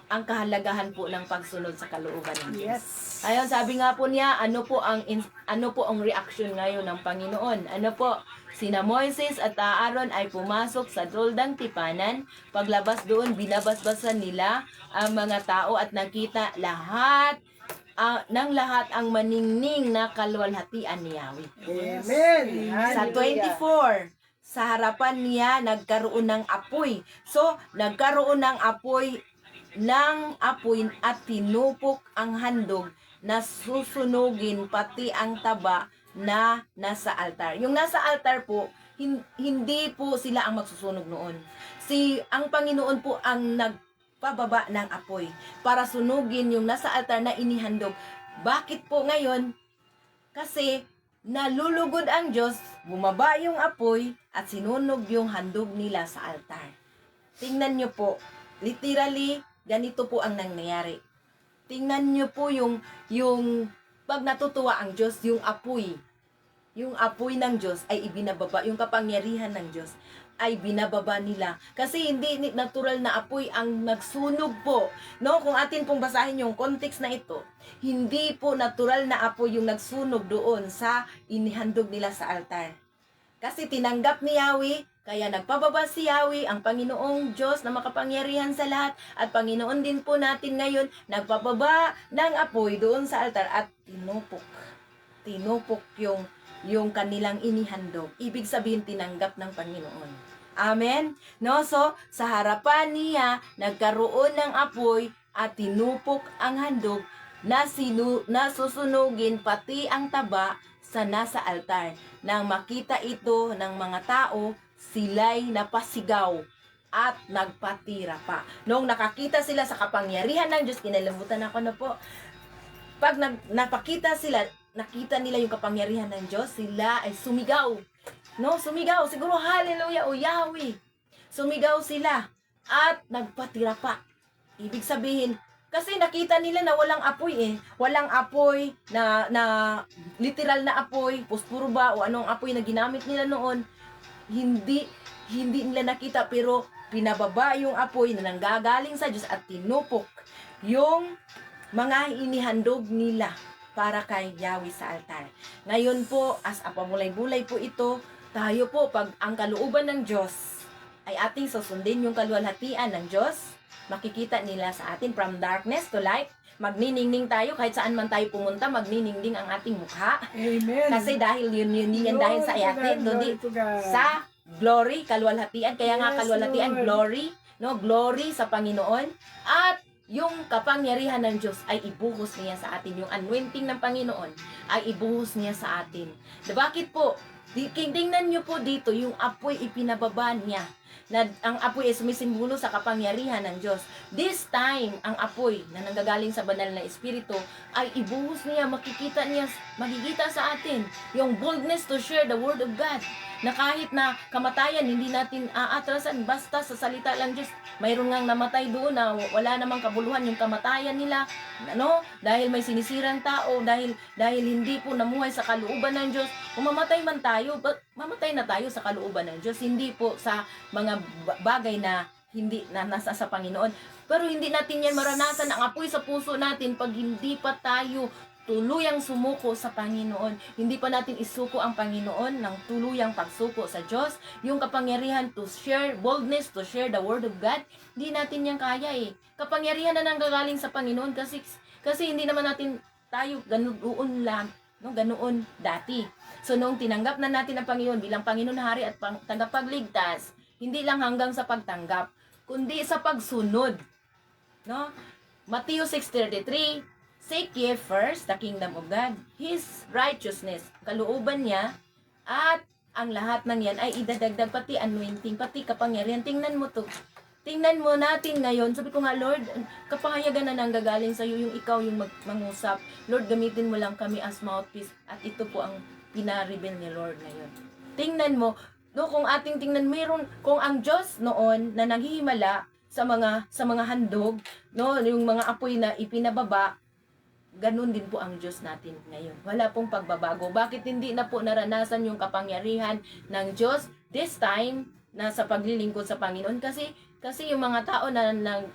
ang kahalagahan po ng pagsunod sa kalooban ng Diyos. Yes. Ayun, sabi nga po niya, ano po ang reaction ngayon ng Panginoon? Ano po? Sina Moises at Aaron ay pumasok sa tuldang tipanan. Paglabas doon, binabasbasan nila ang mga tao at nakita lahat ang maningning na kaluwalhatian ni Yahweh. Amen. Sa 24, sa harapan niya nagkaroon ng apoy. So, nagkaroon ng apoy at tinupok ang handog na susunugin pati ang taba na nasa altar. Yung nasa altar po, hindi po sila ang magsusunog noon. Ang Panginoon po ang nagpababa ng apoy para sunugin yung nasa altar na inihandog. Bakit po ngayon? Kasi nalulugod ang Diyos, bumaba yung apoy at sinunog yung handog nila sa altar. Tingnan nyo po, literally, ganito po ang nangyayari. Tingnan nyo po yung pag natutuwa ang Diyos, yung apoy ng Diyos ay ibinababa, yung kapangyarihan ng Diyos ay binababa nila. Kasi hindi natural na apoy ang nagsunog po. No, kung atin pong basahin yung context na ito, hindi po natural na apoy yung nagsunog doon sa inihandog nila sa altar. Kasi tinanggap ni Yahweh, kaya nagpababa si Yahweh, ang Panginoong Diyos na makapangyarihan sa lahat, at Panginoon din po natin ngayon, nagpababa ng apoy doon sa altar at tinupok yung kanilang inihandog. Ibig sabihin, tinanggap ng Panginoon. Amen? No? So, sa harapan niya, nagkaroon ng apoy at tinupok ang handog na susunugin pati ang taba sa nasa altar. Nang makita ito ng mga tao, sila'y napasigaw at nagpatira pa. Nung nakakita sila sa kapangyarihan ng Diyos, kinalimutan ako na po. Pag napakita sila, nakita nila yung kapangyarihan ng Diyos, sila ay sumigaw. No, sumigaw. Siguro, hallelujah o Yahweh. Sumigaw sila at nagpatira pa. Ibig sabihin, kasi nakita nila na walang apoy Walang apoy na literal na apoy, puspuro ba o anong apoy na ginamit nila noon. Hindi nila nakita, pero pinababa yung apoy na nanggagaling sa Diyos at tinupok yung mga inihandog nila para kay Yahweh sa altar. Ngayon po, as apamulay-bulay po ito, tayo po, pag ang kalooban ng Diyos ay ating susundin yung kaluwalhatian ng Diyos, makikita nila sa atin from darkness to light. Magniningning tayo, kahit saan man tayo pumunta, magniningning ang ating mukha. Amen. Kasi dahil yun yan dahil sa atin, Glory to God. sa glory, kaluwalhatian. Kaya nga Yes, kaluwalhatian, Lord. glory, no, glory sa Panginoon. At yung kapangyarihan ng Diyos ay ibuhos niya sa atin. Yung anointing ng Panginoon ay ibuhos niya sa atin. Bakit po? Tingnan nyo po dito, yung apoy ipinababa niya. na ang apoy ay sumisimbolo sa kapangyarihan ng Diyos. This time, ang apoy na nanggagaling sa banal na espiritu ay ibuhos niya, makikita sa atin yung boldness to share the word of God. Na kahit na kamatayan, hindi natin aatrasan, basta sa salita lang Diyos. Mayroon ngang namatay doon na wala namang kabuluhan yung kamatayan nila, dahil may sinisirang tao, dahil hindi po namuhay sa kalooban ng Diyos. Kung mamatay man tayo, mamatay na tayo sa kalooban ng Diyos, hindi po sa mga bagay na hindi na nasa sa Panginoon. Pero hindi natin yan maranasan, ang apoy sa puso natin pag hindi pa tayo tuluyang sumuko sa Panginoon. Hindi pa natin isuko ang Panginoon ng tuluyang pagsuko sa Diyos. Yung kapangyarihan to share, boldness to share the word of God, hindi natin yan kaya eh. Kapangyarihan na nanggagaling sa Panginoon kasi hindi naman natin tayo ganoon lang, ganoon dati. So nung tinanggap na natin ang Panginoon bilang Panginoon Hari at tagapagligtas, hindi lang hanggang sa pagtanggap, kundi sa pagsunod. Matthew 6:33, seek ye first the kingdom of God, His righteousness, kalooban niya, at ang lahat ng yan ay idadagdag, pati anointing, pati kapangyarihan. Tingnan mo to. Tingnan mo natin ngayon. Sabi ko nga, Lord, kapangayagan na nanggagaling sa iyo, yung ikaw yung mangusap. Lord, gamitin mo lang kami as mouthpiece. At ito po ang pinareveal ni Lord ngayon. Tingnan mo, kung ating tingnan, kung ang Diyos noon na naghihimala sa mga handog, yung mga apoy na ipinababa, ganun din po ang Diyos natin ngayon. Wala pong pagbabago. Bakit hindi na po naranasan yung kapangyarihan ng Diyos this time na sa paglilingkod sa Panginoon? Kasi yung mga tao na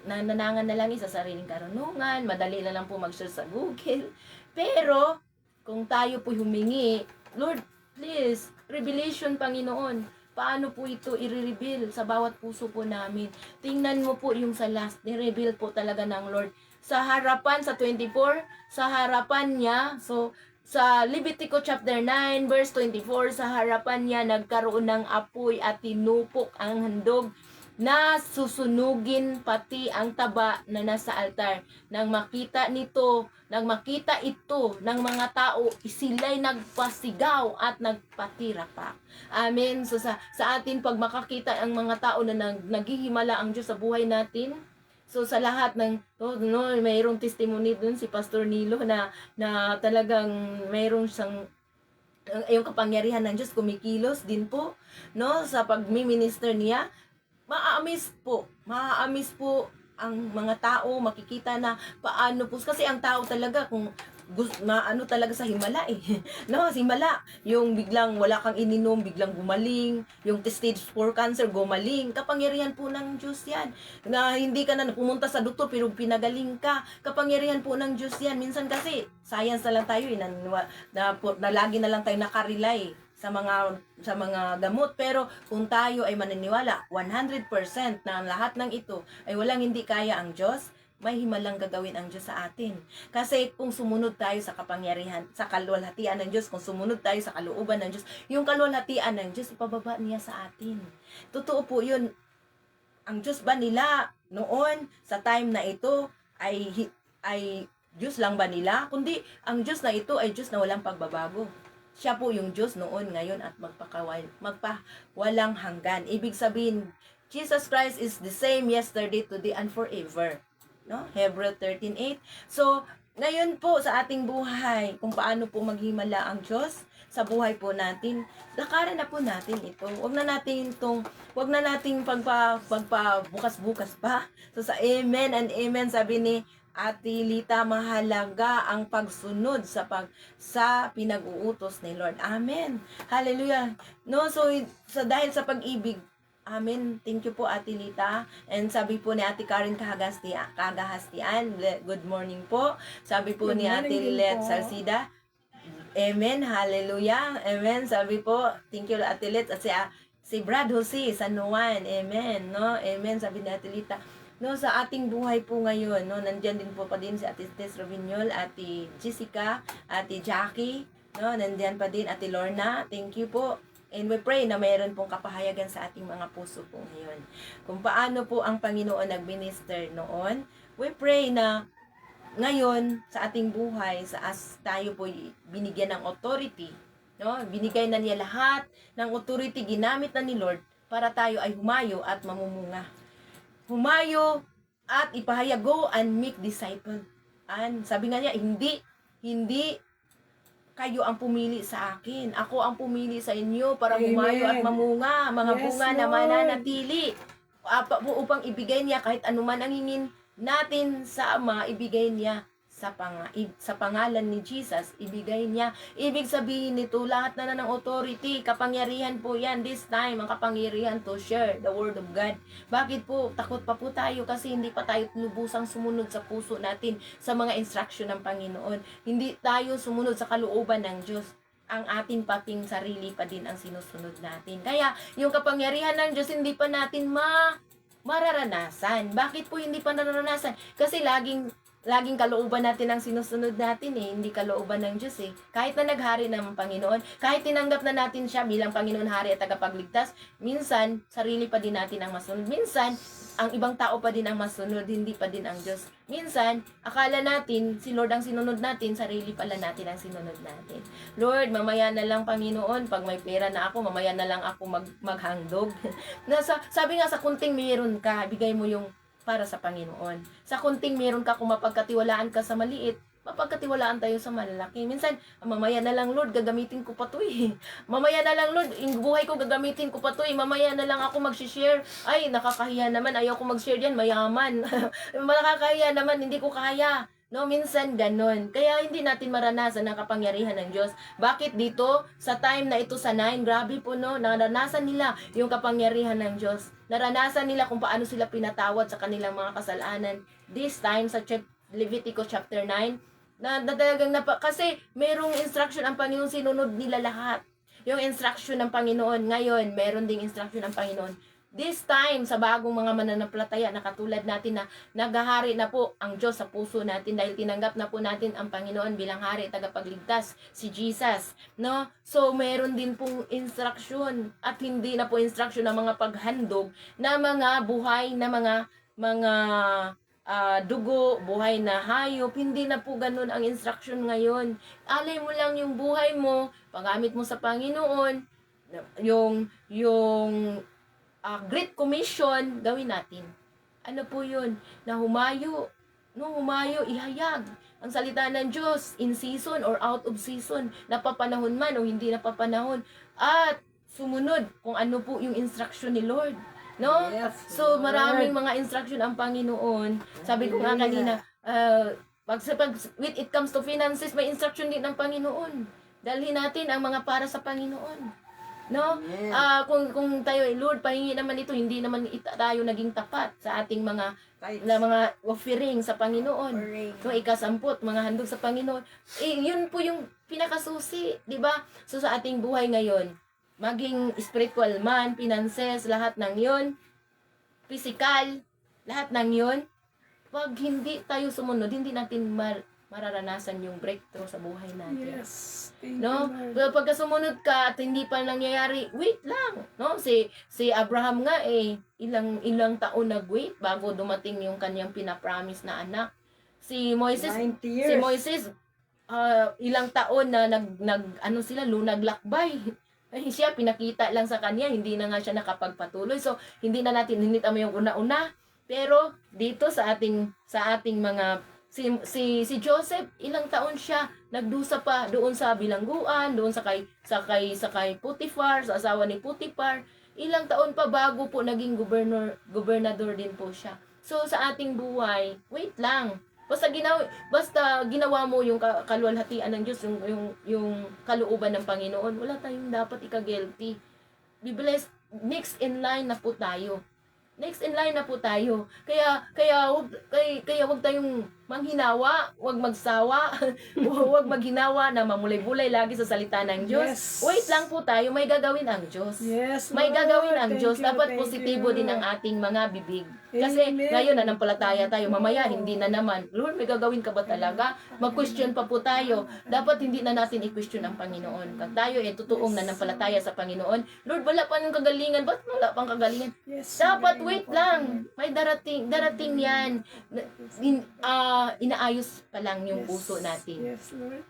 nananangan na lang sa sariling karunungan, madali na lang po mag-search sa Google. Pero, kung tayo po humingi, Lord, please, revelation, Panginoon, paano po ito i-reveal sa bawat puso po namin? Tingnan mo po yung sa last, ni-reveal po talaga ng Lord. Sa harapan, sa 24, sa harapan niya, so sa Leviticus chapter 9 verse 24, sa harapan niya nagkaroon ng apoy at tinupok ang handog na susunugin pati ang taba na nasa altar. Nang makita ito ng mga tao, sila'y nagpasigaw at nagpatira pa. Amen. So sa atin, pag makakita ang mga tao na naghihimala ang Diyos sa buhay natin, so sa lahat ng mayroong testimony dun si Pastor Nilo na talagang mayroong siyang yung kapangyarihan ng Diyos kumikilos din po sa pagmi-minister niya. Maaamis po ang mga tao, makikita na paano po, kasi ang tao talaga kung talaga sa himala himala, yung biglang wala kang ininom, biglang gumaling, yung stage 4 cancer, gumaling, kapangyarihan po ng Diyos yan, na hindi ka na pumunta sa doktor pero pinagaling ka, kapangyarihan po ng Diyos yan. Minsan kasi, science na lang tayo na lagi na lang tayo nakarely sa mga gamot, pero kung tayo ay maniniwala 100% na lahat ng ito ay walang hindi kaya ang Diyos, may himalang gagawin ang Diyos sa atin. Kasi kung sumunod tayo sa kapangyarihan, sa kaluwalhatian ng Diyos, kung sumunod tayo sa kalooban ng Diyos, yung kaluwalhatian ng Diyos, ipababa niya sa atin. Totoo po yun. Ang Diyos ba nila noon, sa time na ito, ay Diyos lang ba nila? Kundi, ang Diyos na ito ay Diyos na walang pagbabago. Siya po yung Diyos noon, ngayon, at magpawalang hanggan. Ibig sabihin, Jesus Christ is the same yesterday, today, and forever. Hebrew 13:8. So, ngayon po sa ating buhay, kung paano po maghimala ang Diyos sa buhay po natin, lakaran na po natin ito. Huwag na nating pagpa-bukas-bukas pa. So, sa amen and amen, sabi ni Ate Lita, mahalaga ang pagsunod sa pinag-uutos ni Lord. Amen. Hallelujah. So dahil sa pag-ibig, amen. Thank you po, Ate Lita. And sabi po ni Ate Karen Kagahastian, good morning po. Sabi po ni Ate Lilet Salcida, amen. Hallelujah. Amen. Sabi po, thank you, Ate Lilet. At si Brad Jose, San Juan, amen. Amen. Sabi ni Ate Lita. Sa ating buhay po ngayon, nandiyan din po pa din si Ate Tess Rovignol, Ate Jessica, Ate Jackie, nandiyan pa din Ate Lorna. Thank you po. And we pray na mayroon pong kapahayagan sa ating mga puso po ngayon. Kung paano po ang Panginoon nag-minister noon, we pray na ngayon sa ating buhay, tayo po binigyan ng authority, binigay na niya lahat ng authority, ginamit na ni Lord para tayo ay humayo at mamumunga. Humayo at ipahayag, go and make disciple. And sabi nga niya, hindi kayo ang pumili sa akin. Ako ang pumili sa inyo para Amen. humayo at mamunga. Mga Yes, bunga na Lord. mananatili. Upang ibigay niya kahit anuman ang hingin natin sa Ama, ibigay niya sa pangalan ni Jesus, ibigay niya. Ibig sabihin nito, lahat na ng authority, kapangyarihan po yan. This time, ang kapangyarihan to share the word of God. Bakit po? Takot pa po tayo kasi hindi pa tayo lubusang sumunod sa puso natin sa mga instruction ng Panginoon. Hindi tayo sumunod sa kalooban ng Diyos. Ang ating pating sarili pa din ang sinusunod natin. Kaya, yung kapangyarihan ng Diyos, hindi pa natin mararanasan. Bakit po hindi pa nararanasan? Kasi laging kalooban natin ang sinusunod natin hindi kalooban ng Diyos Kahit na naghari ng Panginoon, kahit tinanggap na natin siya bilang Panginoon, Hari at Tagapagligtas, minsan, sarili pa din natin ang masunod. Minsan, ang ibang tao pa din ang masunod, hindi pa din ang Diyos. Minsan, akala natin, si Lord ang sinunod natin, sarili pala natin ang sinunod natin. Lord, mamaya na lang Panginoon, pag may pera na ako, mamaya na lang ako maghandog. Sabi nga sa kunting meron ka, bigay mo yung para sa Panginoon. Sa kunting meron ka, kung mapagkatiwalaan ka sa maliit, mapagkatiwalaan tayo sa malalaki. Minsan, mamaya na lang Lord, gagamitin ko pa to Mamaya na lang Lord, yung buhay ko gagamitin ko pa to Mamaya na lang ako mag-share. Ay, nakakahiya naman, ayaw ko mag-share yan, mayaman. Nakakahiya naman, hindi ko kaya. No, minsan ganon. Kaya hindi natin maranasan ang kapangyarihan ng Diyos. Bakit dito, sa time na ito sa 9, grabe po naranasan nila yung kapangyarihan ng Diyos. Naranasan nila kung paano sila pinatawad sa kanilang mga kasalanan. This time, sa Leviticus chapter 9, kasi merong instruction ang Panginoon, sinunod nila lahat. Yung instruction ng Panginoon, ngayon, meron ding instruction ng Panginoon. This time, sa bagong mga mananampalataya na katulad natin na naghahari na po ang Diyos sa puso natin dahil tinanggap na po natin ang Panginoon bilang hari at tagapagligtas, si Jesus. No? So, meron din pong instruction at hindi na po instruction ng mga paghandog na mga buhay na mga dugo, buhay na hayop. Hindi na po ganun ang instruction ngayon. Alay mo lang yung buhay mo, paggamit mo sa Panginoon, yung Great Commission, gawin natin. Ano po yun? Na humayo, ihayag ang salita ng Diyos in season or out of season, napapanahon man o hindi napapanahon, at sumunod kung ano po yung instruction ni Lord. No? Yes, So, Lord. maraming mga instruction ang Panginoon. Sabi ko nga kanina, pag when it comes to finances, may instruction din ng Panginoon. Dalhin natin ang mga para sa Panginoon. No? Yes. Kung tayo, Lord, pahingi naman ito, hindi naman tayo naging tapat sa ating mga offering sa Panginoon. No, ikasamput, mga handog sa Panginoon. Yun po yung pinakasusi, di ba? So sa ating buhay ngayon, maging spiritual man, finances, lahat ng yun, physical, lahat ng yun, pag hindi tayo sumunod, hindi natin mararanasan yung breakthrough sa buhay natin. Yes. Thank No? you, Lord. Pero pagka sumunod ka at hindi pa nangyayari, wait lang. No? Si Abraham nga ilang taon nag-wait bago dumating yung kanyang pinapromise na anak. Si Moises, 90 years. ilang taon na naglakbay. Ay, siya pinakita lang sa kanya, hindi na nga siya nakapagpatuloy. So, hindi mo yung una-una. Pero dito sa ating mga si Joseph, ilang taon siya nagdusa pa doon sa bilangguan, doon sa kay Potiphar, sa asawa ni Potiphar. Ilang taon pa bago po naging gobernador din po siya. So sa ating buhay, wait lang. Basta ginawa mo yung kaluwalhatian ng Diyos, yung kalooban ng Panginoon, wala tayong dapat ika-guilty. Be blessed. Next in line na po tayo. Kaya wag tayong manghinawa, wag magsawa, wag maghinawa na mamulay-bulay lagi sa salita ng Diyos. Yes. Wait lang po tayo, may gagawin ang Diyos. Yes, May Lord. gagawin ang Thank Diyos. you, Dapat thank positibo you. din ang ating mga bibig. Kasi Amen. ngayon nanampalataya tayo, mamaya Oo. hindi na naman. Lord, may gagawin ka ba talaga? Mag-question pa po tayo. Dapat hindi na natin i-question ang Panginoon. Pag tayo totoong nanampalataya sa Panginoon, Lord, wala pa ng kagalingan. Ba't wala pang kagalingan? Yes, Dapat magaling wait po. lang. May darating yan. Inaayos pa lang yung Yes. puso natin. Yes, Lord.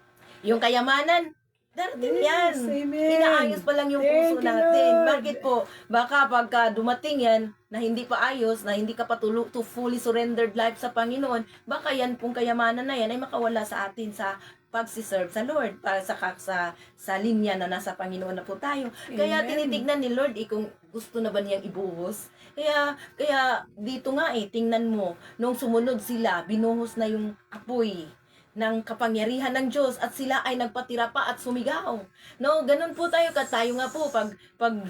Yung kayamanan, Darating Yes, yan. amen. Inaayos pa lang yung Thank puso you, natin. Lord. Bakit po? Baka pagka dumating yan, na hindi pa ayos, na hindi ka pa to fully surrendered life sa Panginoon, baka yan pong kayamanan na yan ay makawala sa atin sa pagsiserve sa Lord para sa linya na nasa Panginoon na po tayo. Kaya Amen. tinitignan ni Lord kung gusto na ba niyang ibuhos. Kaya dito nga tingnan mo, nung sumunod sila, binuhos na yung apoy ng kapangyarihan ng Diyos at sila ay nagpatira pa at sumigaw. No, ganun po tayo tayo nga po pag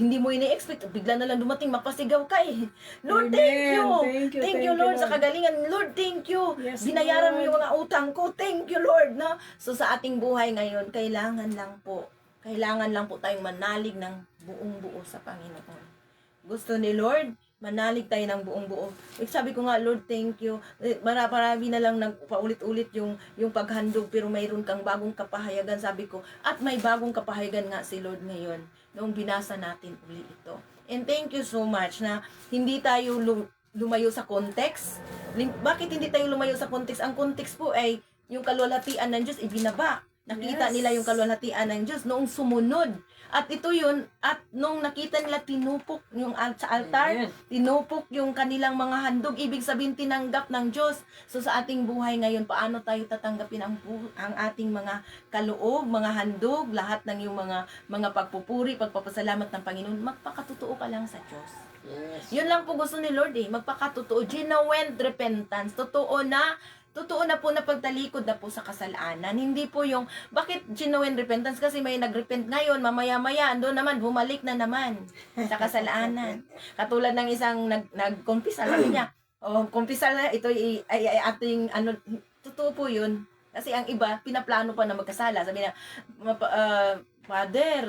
hindi mo ini-expect bigla na lang dumating mapasigaw ka eh. Lord, Amen. thank you. Thank you, Lord, sa Lord. kagalingan. Lord, thank you. Yes, Binayaran mo Lord. yung mga utang ko. Thank you, Lord, no? So sa ating buhay ngayon, kailangan lang po tayong manalig ng buong buo sa Panginoon. Gusto ni Lord, manalig tayo ng buong buo. Sabi ko nga, Lord, thank you. Marami na lang nagpaulit-ulit yung paghandog, pero mayroon kang bagong kapahayagan, sabi ko. At may bagong kapahayagan nga si Lord ngayon, noong binasa natin uli ito. And thank you so much na hindi tayo lumayo sa context. Bakit hindi tayo lumayo sa context? Ang context po ay yung kalwalhatian ng Diyos ibinaba. Nakita Yes. nila yung kalwalhatian ng Diyos noong sumunod. At ito yun, at nung nakita nila tinupok yung sa altar, Amen. tinupok yung kanilang mga handog, ibig sabihin tinanggap ng Diyos. So sa ating buhay ngayon, paano tayo tatanggapin ang ating mga kaloob, mga handog, lahat ng yung mga pagpupuri, pagpapasalamat ng Panginoon, magpakatotoo ka lang sa Diyos. Yes. Yun lang po gusto ni Lord magpakatotoo, genuine repentance, totoo na po na pagtalikod na po sa kasalanan. Hindi po yung, bakit genuine repentance? Kasi may nagrepent ngayon, mamaya-maya, ando naman, bumalik na naman sa kasalanan. Katulad ng isang nagkumpisal, sabi niya, kumpisal na, ito ay ating, totoo po yun. Kasi ang iba, pinaplano pa na magkasala. Sabi niya, Father,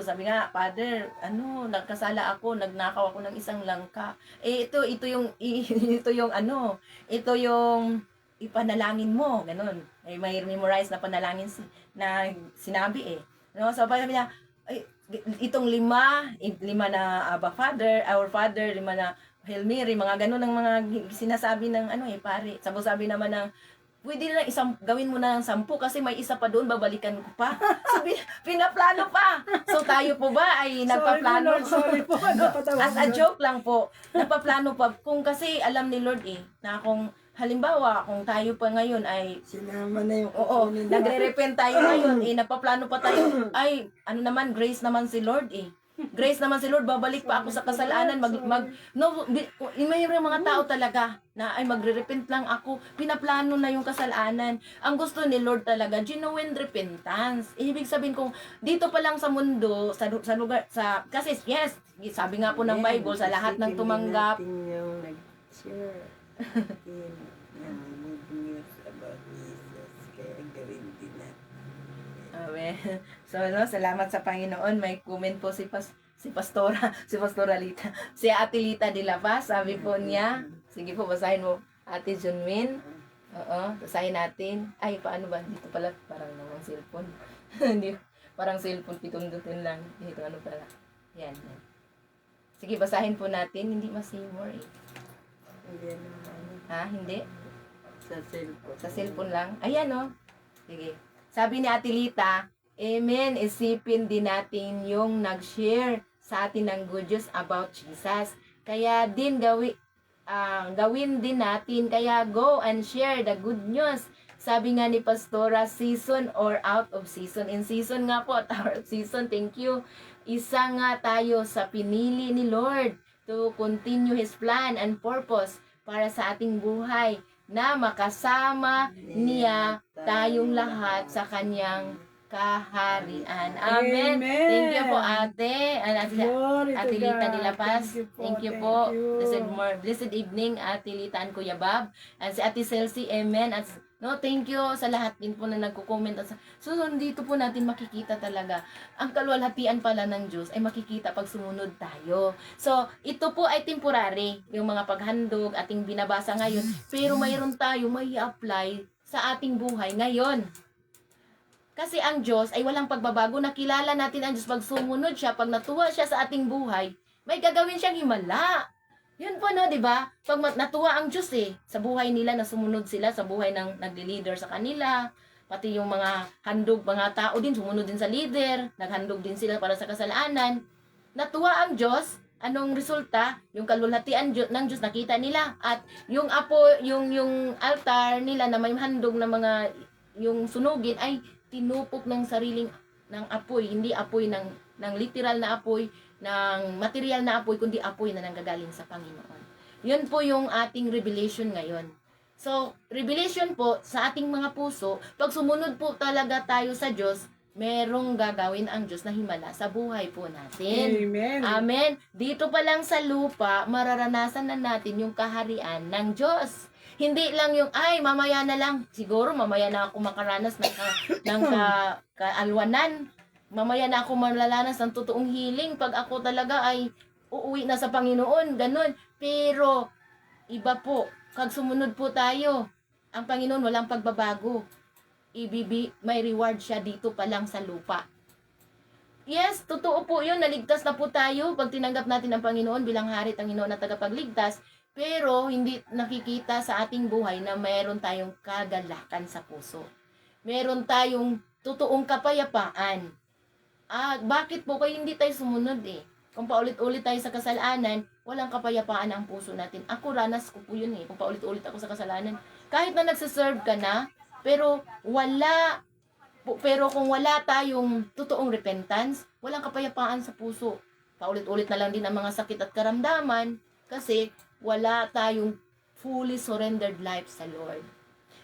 nagkasala ako, nagnakaw ako ng isang langka. Ito yung ipanalangin mo, ganun. May memorize na panalangin na sinabi No, so sabi niya, itong lima na Abba Father, Our Father, 5 na Hail Mary, mga ganun ang mga sinasabi ng pare. Sabi naman ng pwede na gawin mo na ng 10 kasi may isa pa doon, babalikan ko pa. So, pinaplano pa. So, tayo po ba ay nagpaplano? Sorry po. As a joke lang po. Nagpaplano pa. Kung kasi alam ni Lord na kung halimbawa, kung tayo pa ngayon ay Sinama na yung kukunin na. nagre-repent tayo ngayon, nagpaplano pa tayo, ay, grace naman si Lord Grace naman si Lord, babalik pa ako sa kasalanan, may mga tao talaga na ay magre-repent lang ako, pinaplano na yung kasalanan. Ang gusto ni Lord talaga, genuine repentance. Ibig sabihin kung dito pa lang sa mundo, sa lugar, kasi yes, sabi nga po ng Bible, sa lahat ng tumanggap, Yung nag-share yung good news about Jesus. Kaya gawin din natin. Amen. So, salamat sa Panginoon. May comment po si Pastora Lita. Si Ate Lita de la Paz, sabi po niya, sige po, basahin mo. Ate Junmin. Basahin natin. Ay, paano ba? Dito pala, parang namang cellphone. Hindi, parang cellphone, pitundutin lang. Dito, pala. Yan. Sige, basahin po natin. Hindi ma-seymour Hindi naman. Ha? Hindi? Sa cellphone. Sa cellphone lang. Ayan, Sige. Sabi ni Ate Lita, Amen, isipin din natin yung nag-share sa atin ng good news about Jesus. Kaya din gawin din natin, kaya go and share the good news. Sabi nga ni Pastora, season or out of season. In season nga po, out of season, thank you. Isa nga tayo sa pinili ni Lord to continue His plan and purpose para sa ating buhay na makasama niya tayong lahat sa kanyang kaharian. Amen. Amen. Thank you po, Ate. Glory to Ate Lita God. de la Paz. Thank you po. Thank you. Blessed evening, Ate Lita and Kuya Bob. And si Ate Celsi, amen. At thank you sa lahat din po na nagko-comment. So, dito po natin makikita talaga. Ang kalwalhatian pala ng Diyos ay makikita pag sumunod tayo. So, ito po ay temporary. Yung mga paghandog, ating binabasa ngayon. Pero mayroon tayo may apply sa ating buhay ngayon. Kasi ang Diyos ay walang pagbabago. Nakilala natin ang Diyos pag sumunod siya, pag natuwa siya sa ating buhay, may gagawin siyang himala. Yun po, di ba? Pag natuwa ang Diyos sa buhay nila, na sumunod sila sa buhay ng nagli-leader sa kanila, pati yung mga handog, mga tao din, sumunod din sa leader, naghandog din sila para sa kasalanan. Natuwa ang Diyos. Anong resulta? Yung kalulhatian ng Diyos nakita nila, at yung yung altar nila na may handog na mga yung sunugin ay tinupok ng sariling ng apoy, hindi apoy ng literal na apoy, ng material na apoy, kundi apoy na nanggagaling sa Panginoon. Yun po yung ating revelation ngayon. So, revelation po sa ating mga puso, pag sumunod po talaga tayo sa Diyos, merong gagawin ang Diyos na himala sa buhay po natin. Amen. Amen. Dito pa lang sa lupa, mararanasan na natin yung kaharian ng Diyos. Hindi lang yung, ay, mamaya na lang. Siguro, mamaya na ako makaranas ng kaalwanan. Mamaya na ako malalanas ng totoong healing pag ako talaga ay uuwi na sa Panginoon. Ganun. Pero, iba po. Pag sumunod po tayo, ang Panginoon walang pagbabago. May reward siya dito pa lang sa lupa. Yes, totoo po yun. Naligtas na po tayo pag tinanggap natin ang Panginoon bilang hari at Panginoon na tagapagligtas. Pero hindi nakikita sa ating buhay na mayroon tayong kagalakan sa puso. Meron tayong totoong kapayapaan. Bakit po kayo hindi tayo sumunod eh? Kung paulit-ulit tayo sa kasalanan, walang kapayapaan ang puso natin. Ako, ranas ko po yun eh. Kung paulit-ulit ako sa kasalanan. Kahit na nagsaserve ka na, pero kung wala tayong totoong repentance, walang kapayapaan sa puso. Paulit-ulit na lang din ang mga sakit at karamdaman kasi wala tayong fully surrendered life sa Lord.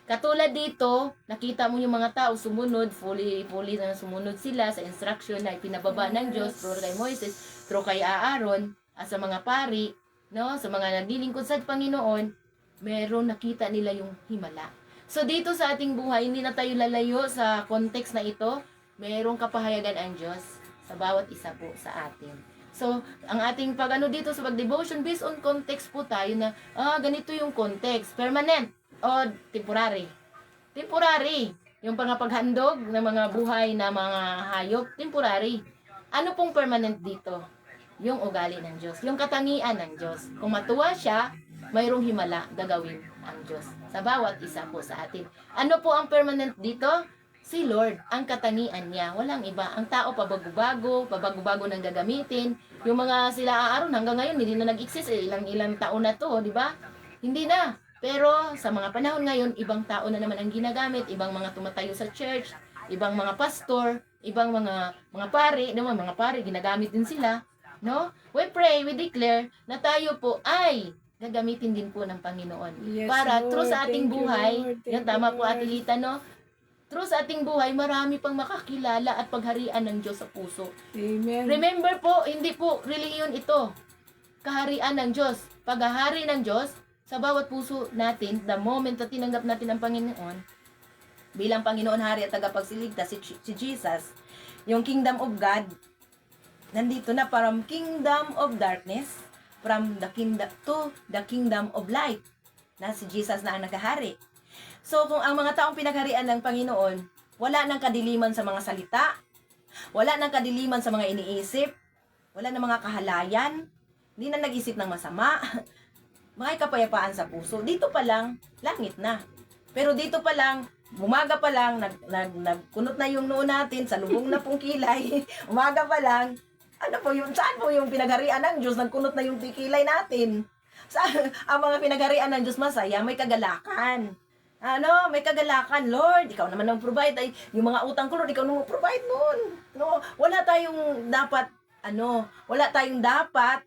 Katulad dito, nakita mo yung mga tao sumunod, fully na sumunod sila sa instruction na ipinababa ng Diyos through kay Moises, through kay Aaron, at sa mga pari, no, sa mga naglilingkod sa Panginoon, meron nakita nila yung himala. So dito sa ating buhay, hindi na tayo lalayo sa context na ito. Merong kapahayagan ang Diyos sa bawat isa po sa atin. So, ang ating dito sa pag-devotion, based on context po tayo na, ganito yung context. Permanent o temporary. Temporary. Yung paghandog ng mga buhay na mga hayop, temporary. Ano pong permanent dito? Yung ugali ng Diyos. Yung katangian ng Diyos. Kung matuwa siya, mayroong himala gagawin ang Diyos sa bawat isa po sa atin. Ano po ang permanent dito? Si Lord, ang katangian niya. Walang iba. Ang tao pabago-bago ng gagamitin. Yung mga sila Aaron hanggang ngayon hindi na nag-exist. Ilang taon na to, di ba? Hindi na. Pero sa mga panahon ngayon, ibang tao na naman ang ginagamit. Ibang mga tumatayo sa church, ibang mga pastor, ibang mga pari, naman mga pari ginagamit din sila, no? We pray, we declare na tayo po ay gagamitin din po ng Panginoon. Yes, Para Lord. through sa ating Thank you, buhay, Lord. Thank yan you, tama po Lord. Ate Lita, no? Through sa ating buhay, marami pang makakilala at pagharian ng Diyos sa puso. Amen. Remember po, hindi po reliyon ito. Kaharian ng Diyos. Paghahari ng Diyos sa bawat puso natin, the moment na tinanggap natin ang Panginoon, bilang Panginoon, Hari at tagapagsiligtas, si Jesus, yung kingdom of God, nandito na from kingdom of darkness, from the kingdom to the kingdom of light, na si Jesus na ang naghahari. So, kung ang mga taong pinagharian ng Panginoon, wala nang kadiliman sa mga salita, wala nang kadiliman sa mga iniisip, wala nang mga kahalayan, hindi na nag-isip ng masama, may kapayapaan sa puso. Dito pa lang, langit na. Pero dito pa lang, umaga pa lang, nagkunot na yung noo natin, sa lubong na pong kilay, umaga pa lang, saan po yung pinagharian ng Diyos, nagkunot na yung kilay natin. Ang mga pinagharian ng Diyos masaya, may kagalakan. May kagalakan, Lord, ikaw naman ang provide. Ay, yung mga utang ko, Lord, ikaw naman provide nun. No, wala tayong dapat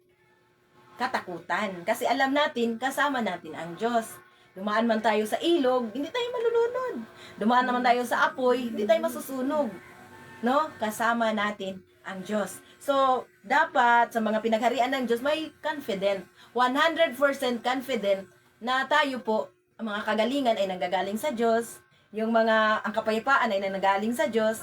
katakutan. Kasi alam natin, kasama natin ang Diyos. Dumaan man tayo sa ilog, hindi tayo malulunod. Dumaan naman tayo sa apoy, hindi tayo masusunog. No? Kasama natin ang Diyos. So, dapat sa mga pinagharian ng Diyos, may confident, 100% confident na tayo po, ang mga kagalingan ay nanggagaling sa Diyos, ang kapayapaan ay nanggagaling sa Diyos,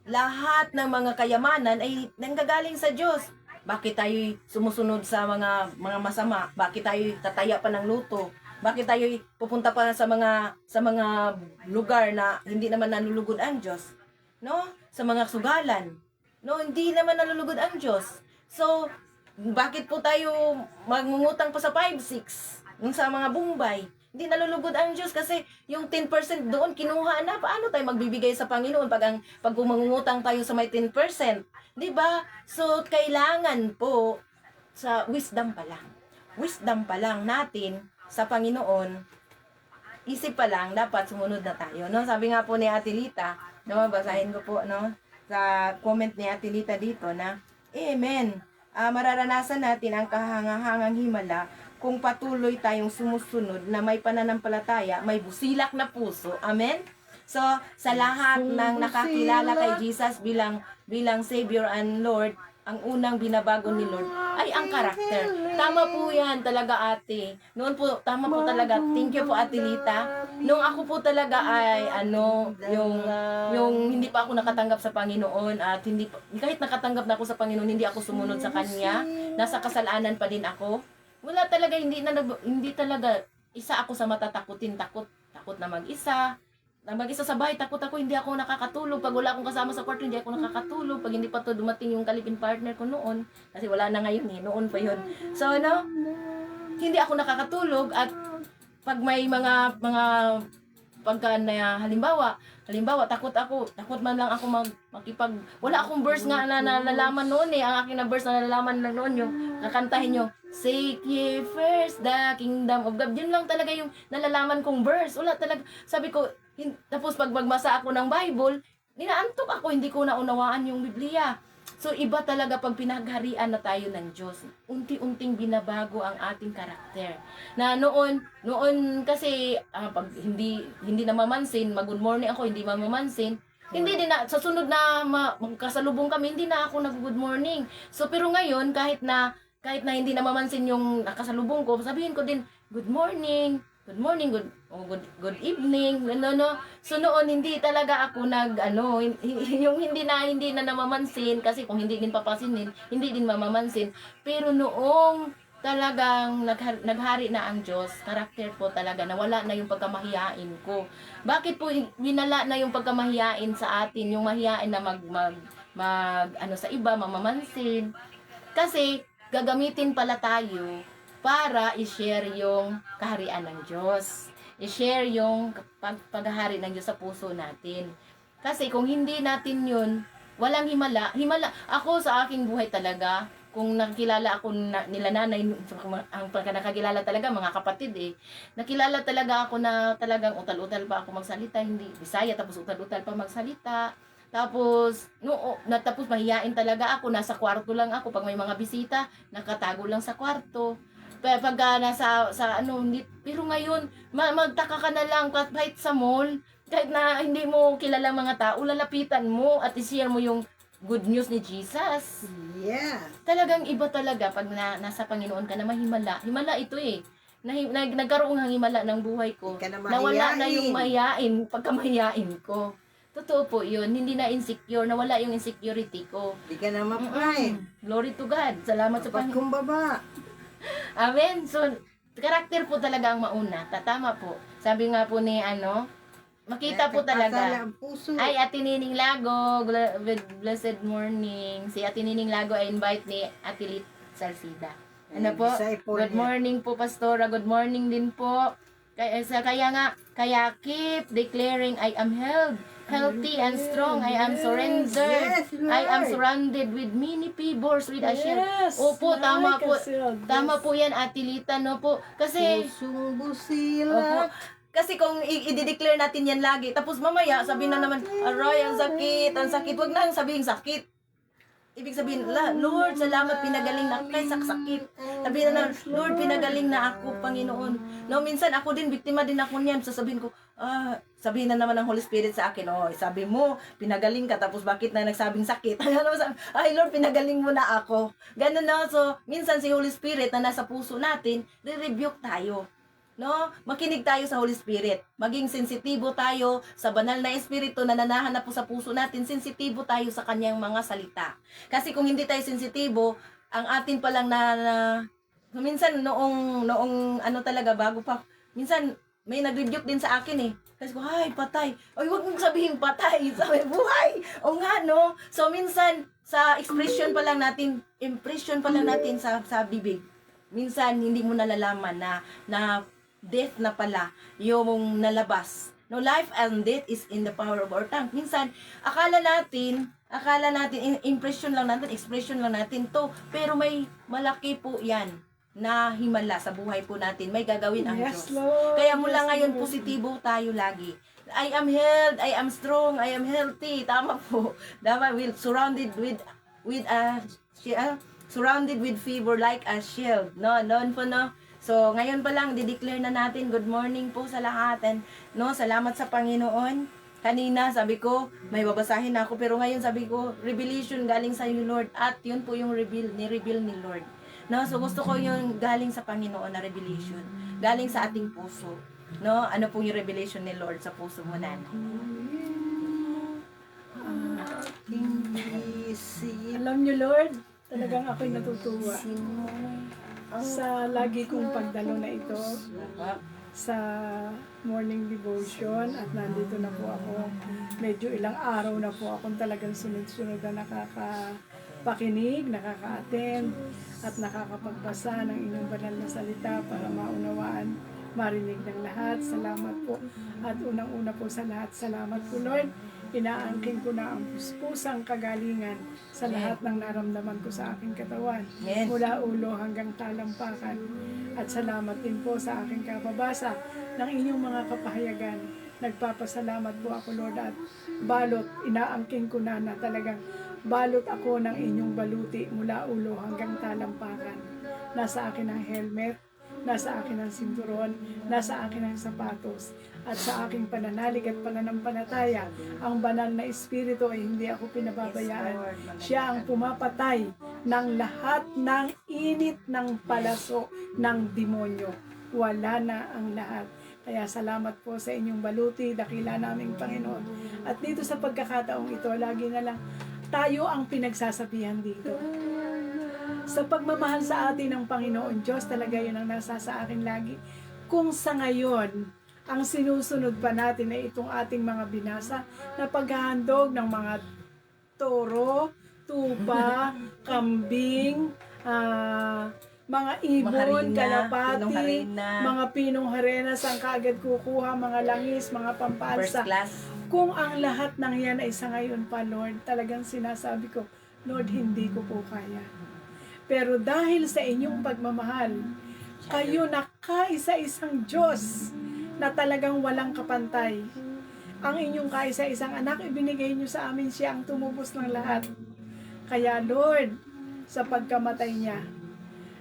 lahat ng mga kayamanan ay nanggagaling sa Diyos. Bakit tayo sumusunod sa mga masama? Bakit tayo tataya pa ng luto? Bakit tayo pupunta pa sa mga lugar na hindi naman nalulugod ang Diyos? No? Sa mga sugalan. No, hindi naman nalulugod ang Diyos. So, bakit po tayo magmungutang pa sa 5-6? Sa mga Bombay? Hindi nalulugod ang Diyos kasi yung 10% doon kinuha na. Paano tayo magbibigay sa Panginoon pag umangungutang tayo sa may 10%? 'Di ba? So kailangan po sa wisdom pa lang. Wisdom pa lang natin sa Panginoon. Isip pa lang dapat sumunod na tayo, no? Sabi nga po ni Ate Lita, no, basahin ko po, no, sa comment ni Ate Lita dito na amen. Mararanasan natin ang kahangahangang himala kung patuloy tayong sumusunod na may pananampalataya, may busilak na puso. Amen? So, sa lahat ng nakakilala kay Jesus bilang Savior and Lord, ang unang binabago ni Lord ay ang karakter. Tama po yan talaga, ate. Noon po, tama po talaga. Thank you po, Ate Lita. Nung ako po talaga ay, yung hindi pa ako nakatanggap sa Panginoon at kahit nakatanggap na ako sa Panginoon, hindi ako sumunod sa Kanya. Nasa kasalanan pa din ako. Wala talaga, hindi talaga isa ako sa matatakutin. Takot na mag-isa. Mag-isa sa bahay, takot ako, hindi ako nakakatulog. Pag wala akong kasama sa kwarto, hindi ako nakakatulog. Pag hindi pa to dumating yung kalipin partner ko noon, kasi wala na ngayon noon pa yun. So, hindi ako nakakatulog at pag may mga pagka na halimbawa, takot man lang ako wala akong verse nga na nalalaman noon ang aking na verse na nalalaman lang noon yung kakantahin yung Seek ye first the kingdom of God. Yun lang talaga yung nalalaman kong verse. Wala talaga. Sabi ko, tapos pag magbasa ako ng Bible, ninaantok ako, hindi ko naunawaan yung Biblia. So, iba talaga pag pinagharian na tayo ng Diyos. Unti-unting binabago ang ating karakter. Na noon kasi, pag hindi namamansin, mag-good morning ako, hindi mamamansin, hindi din na, sa sunod na magkasalubong kami, hindi na ako nag-good morning. So, pero ngayon, kahit na hindi namamansin yung nakasalubong ko, sabihin ko din, good morning, good evening, no. So noon hindi talaga ako yung hindi na namamansin kasi kung hindi din papasinin, hindi din mamamansin. Pero noong talagang naghari na ang Diyos, karakter po talaga, nawala na yung pagkamahiyain ko. Bakit po winala na yung pagkamahiyain sa atin, yung mahiyain na sa iba, mamamansin? Kasi gagamitin pala tayo para i-share yung kaharian ng Diyos. I-share yung paghahari ng Diyos sa puso natin. Kasi kung hindi natin yun, walang himala. Ako sa aking buhay talaga, kung nakilala ako nila nanay, ang nakakilala talaga, mga kapatid nakilala talaga ako na talagang utal-utal pa ako magsalita, hindi Bisaya, tapos utal-utal pa magsalita. Tapos, tapos mahiyain talaga ako, nasa kwarto lang ako, pag may mga bisita, nakatago lang sa kwarto. Pagka pero ngayon, magtaka ka na lang, kahit sa mall, kahit na hindi mo kilala mga tao, lalapitan mo at i-share mo yung good news ni Jesus. Yeah. Talagang iba talaga pag nasa Panginoon ka na mahimala. Himala ito nagkaroon ng himala ng buhay ko. Nawala na yung mahiyain, pagkamahiyain ko. Totoo po yun, hindi na insecure, nawala yung insecurity ko. Di ka na ma-pride. Glory to God, salamat sa Panginoon. Kumbaba. Amen. So, karakter po talaga ang mauna. Tatama po. Sabi nga po ni makita po talaga. Ay, Ate Nining Lago, blessed morning. Si Ate Nining Lago ay invite ni Ate Lit Salsida. Ano po? Good morning po, Pastora. Good morning din po. Kaya keep declaring I am healthy and strong. I am surrendered. Yes, Lord. I am surrounded with many favors with a shield. Yes, Opo, tama po. Lord. Tama po yan, Ate Lita, no po. Kasi, Pusong busila. kasi kung i-declare natin yan lagi, tapos mamaya, sabihin na naman, aray, ang sakit. Huwag na sabihin sakit. Ibig sabihin, Lord, salamat, pinagaling na kay sakit. Sabihin na, Lord, pinagaling na ako, Panginoon. No, minsan ako din, biktima din ako niyan. Sasabihin ko, sabihin na naman ng Holy Spirit sa akin, sabi mo, pinagaling ka, tapos bakit na nagsabing sakit? Ay, Lord, pinagaling mo na ako. Ganun na, so, minsan si Holy Spirit na nasa puso natin, re-rebuke tayo. No? Makinig tayo sa Holy Spirit. Maging sensitibo tayo sa banal na espiritu na nanahanap po sa puso natin. Sensitibo tayo sa kanyang mga salita. Kasi kung hindi tayo sensitibo, ang atin palang minsan noong talaga bago pa, minsan may nag-rebuke din sa akin Kasi ko, ay, patay. Ay, wag mong sabihin patay. Sabi, buhay. O nga, no? So, minsan, sa impression pa lang natin sa bibig. Minsan, hindi mo nalalaman na death na pala yung nalabas. No, life and death is in the power of our tongue. Minsan, akala natin, impression lang natin, expression lang natin to. Pero may malaki po yan na himala sa buhay po natin. May gagawin ang Yes, Diyos. Lord. Kaya mula Yes, ngayon, Lord. positibo tayo lagi. I am healed, I am strong, I am healthy. Tama po. Tama, surrounded with favor like a shield. No, noon po, no. So, ngayon pa lang, dideclare na natin, good morning po sa lahat. And, no, salamat sa Panginoon. Kanina, sabi ko, may babasahin ako. Pero ngayon, sabi ko, revelation galing sa iyo, Lord. At yun po yung ni-reveal ni Lord. No, so gusto ko yung galing sa Panginoon na revelation. Galing sa ating puso. No, ano po yung revelation ni Lord sa puso mo, nanay? Alam niyo, Lord, talagang ako'y natutuwa sa lagi kong pagdalo na ito sa morning devotion at nandito na po ako. Medyo ilang araw na po akong talagang sunod-sunod na nakakapakinig, nakaka-attend at nakakapagbasa ng inyong banal na salita para maunawaan, marinig ng lahat. Salamat po. At unang-una po sa lahat, salamat po, Lord. Inaangkin ko na ang puspusang kagalingan sa lahat ng naramdaman ko sa aking katawan. Amen. Mula ulo hanggang talampakan. At salamat din po sa aking kababasa ng inyong mga kapahayagan. Nagpapasalamat po ako, Lord, at balot, inaangkin ko na talagang balot ako ng inyong baluti mula ulo hanggang talampakan. Nasa akin ang helmet, nasa akin ang sinturon, nasa akin ang sapatos, at sa aking pananalig at pananampalataya, ang banal na Espiritu ay hindi ako pinababayaan. Siya ang pumapatay ng lahat ng init ng palaso ng demonyo. Wala na ang lahat. Kaya salamat po sa inyong baluti, dakila naming Panginoon. At dito sa pagkakataong ito, lagi na lang tayo ang pinagsasabihan dito. Sa pagmamahal sa atin ng Panginoon Diyos, talaga yun ang nasa sa akin lagi. Kung sa ngayon, ang sinusunod pa natin ay itong ating mga binasa na paghahandog ng mga toro, tupa, kambing, mga ibon, Pinong kalapati, harina, mga pinong harena, saan kaagad kukuha, mga langis, mga first pampalsa. class. Kung ang lahat ng yan ay sa ngayon pa, Lord, talagang sinasabi ko, Lord, hindi ko po kaya. Pero dahil sa inyong pagmamahal, kayo na kaisa-isang Diyos na talagang walang kapantay. Ang inyong kaisa-isang anak, ibinigay niyo sa amin, siya ang tumubos ng lahat. Kaya Lord, sa pagkamatay niya,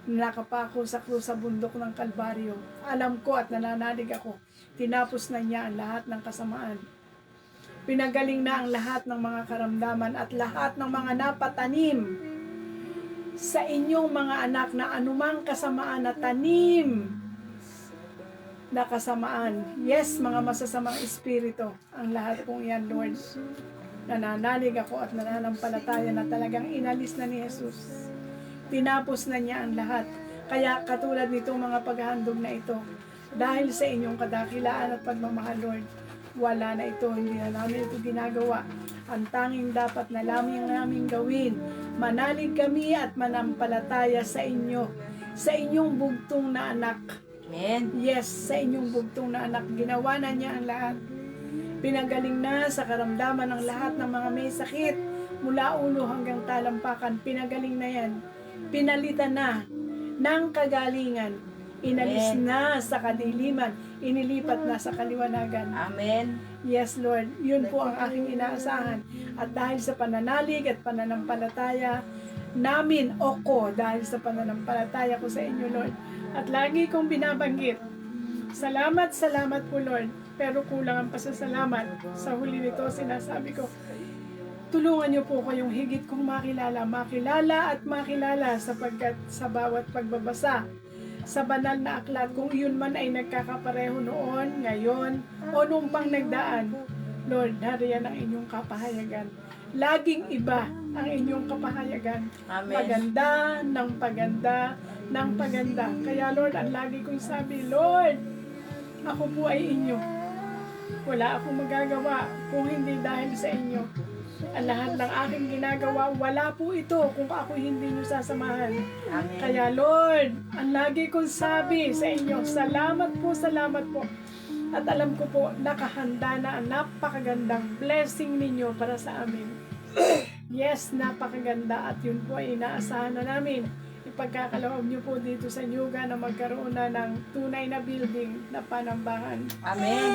nakapako sa krus sa bundok ng Kalbaryo, alam ko at nananalig ako, tinapos na niya ang lahat ng kasamaan. Pinagaling na ang lahat ng mga karamdaman at lahat ng mga napatanim sa inyong mga anak na anumang kasamaan na tanim na kasamaan. Yes, mga masasamang espiritu, ang lahat pong yan, Lord. Nananalig ako at nananampalataya na talagang inalis na ni Jesus. Tinapos na niya ang lahat. Kaya katulad nitong mga paghahandog na ito, dahil sa inyong kadakilaan at pagmamahal, Lord, wala na ito, hindi na namin ito ginagawa. Ang tanging dapat na namin gawin, manalig kami at manampalataya sa inyo, sa inyong bugtong na anak. Amen. Yes, sa inyong bugtong na anak, ginawa na niya ang lahat. Pinagaling na sa karamdaman ng lahat ng mga may sakit, mula ulo hanggang talampakan, pinagaling na yan. Pinalitan na ng kagalingan, inalis na sa kadiliman, inilipat na sa kaliwanagan. Amen. Yes, Lord, yun po ang aking inaasahan. At dahil sa pananalig at pananampalataya namin, dahil sa pananampalataya ko sa inyo, Lord, at lagi kong binabanggit, salamat po, Lord, pero kulang ang pasasalamat. Sa huli nito, sinasabi ko, tulungan niyo po kayong higit kong makilala sapagkat sa bawat pagbabasa sa banal na aklat, kung iyon man ay nagkakapareho noon, ngayon, o nung pang nagdaan, Lord, hariyan ang inyong kapahayagan. Laging iba ang inyong kapahayagan. Amen. Paganda ng paganda ng paganda. Kaya Lord, ang lagi kong sabi, Lord, ako po ay inyo. Wala akong magagawa kung hindi dahil sa inyo. Ang lahat ng aking ginagawa, wala po ito kung ako hindi nyo sasamahan. Amen. Kaya Lord, ang lagi kong sabi sa inyo, salamat po, salamat po. At alam ko po, nakahanda na ang napakagandang blessing ninyo para sa amin. Yes, napakaganda at yun po ay inaasahan na namin. Ipagkakaloob nyo po dito sa Nyuga na magkaroon na ng tunay na building na panambahan. Amen.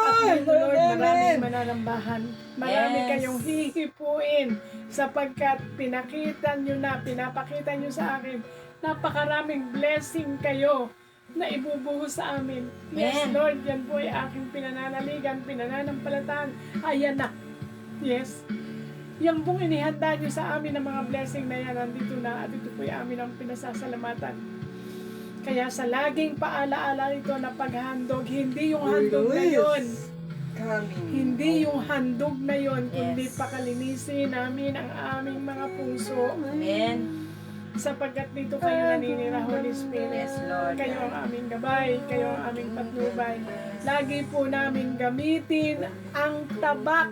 At dito Lord, maraming mananambahan. Marami Yes. kayong hihipuin sapagkat pinakita nyo na, pinapakita nyo sa akin, napakaraming blessing kayo na ibubuhos sa amin. Yes, Amen. Lord, yan po ay aking pinananaligan, pinananampalatan. Ayan na. Yes. Yan pong inihanda nyo sa amin ng mga blessing na yan, nandito na at ito po ay amin ang pinasasalamatan. Kaya sa laging paalaala nito na paghandog, hindi yung handog na yun. Coming. Hindi yung handog na yun, kundi Yes. pakalinisin namin ang aming mga puso. Amen. Sapagkat dito kayo naninira, Holy Spirit. Yes, Lord. Kayo ang aming gabay, kayo ang aming patnubay. Lagi po namin gamitin ang tabak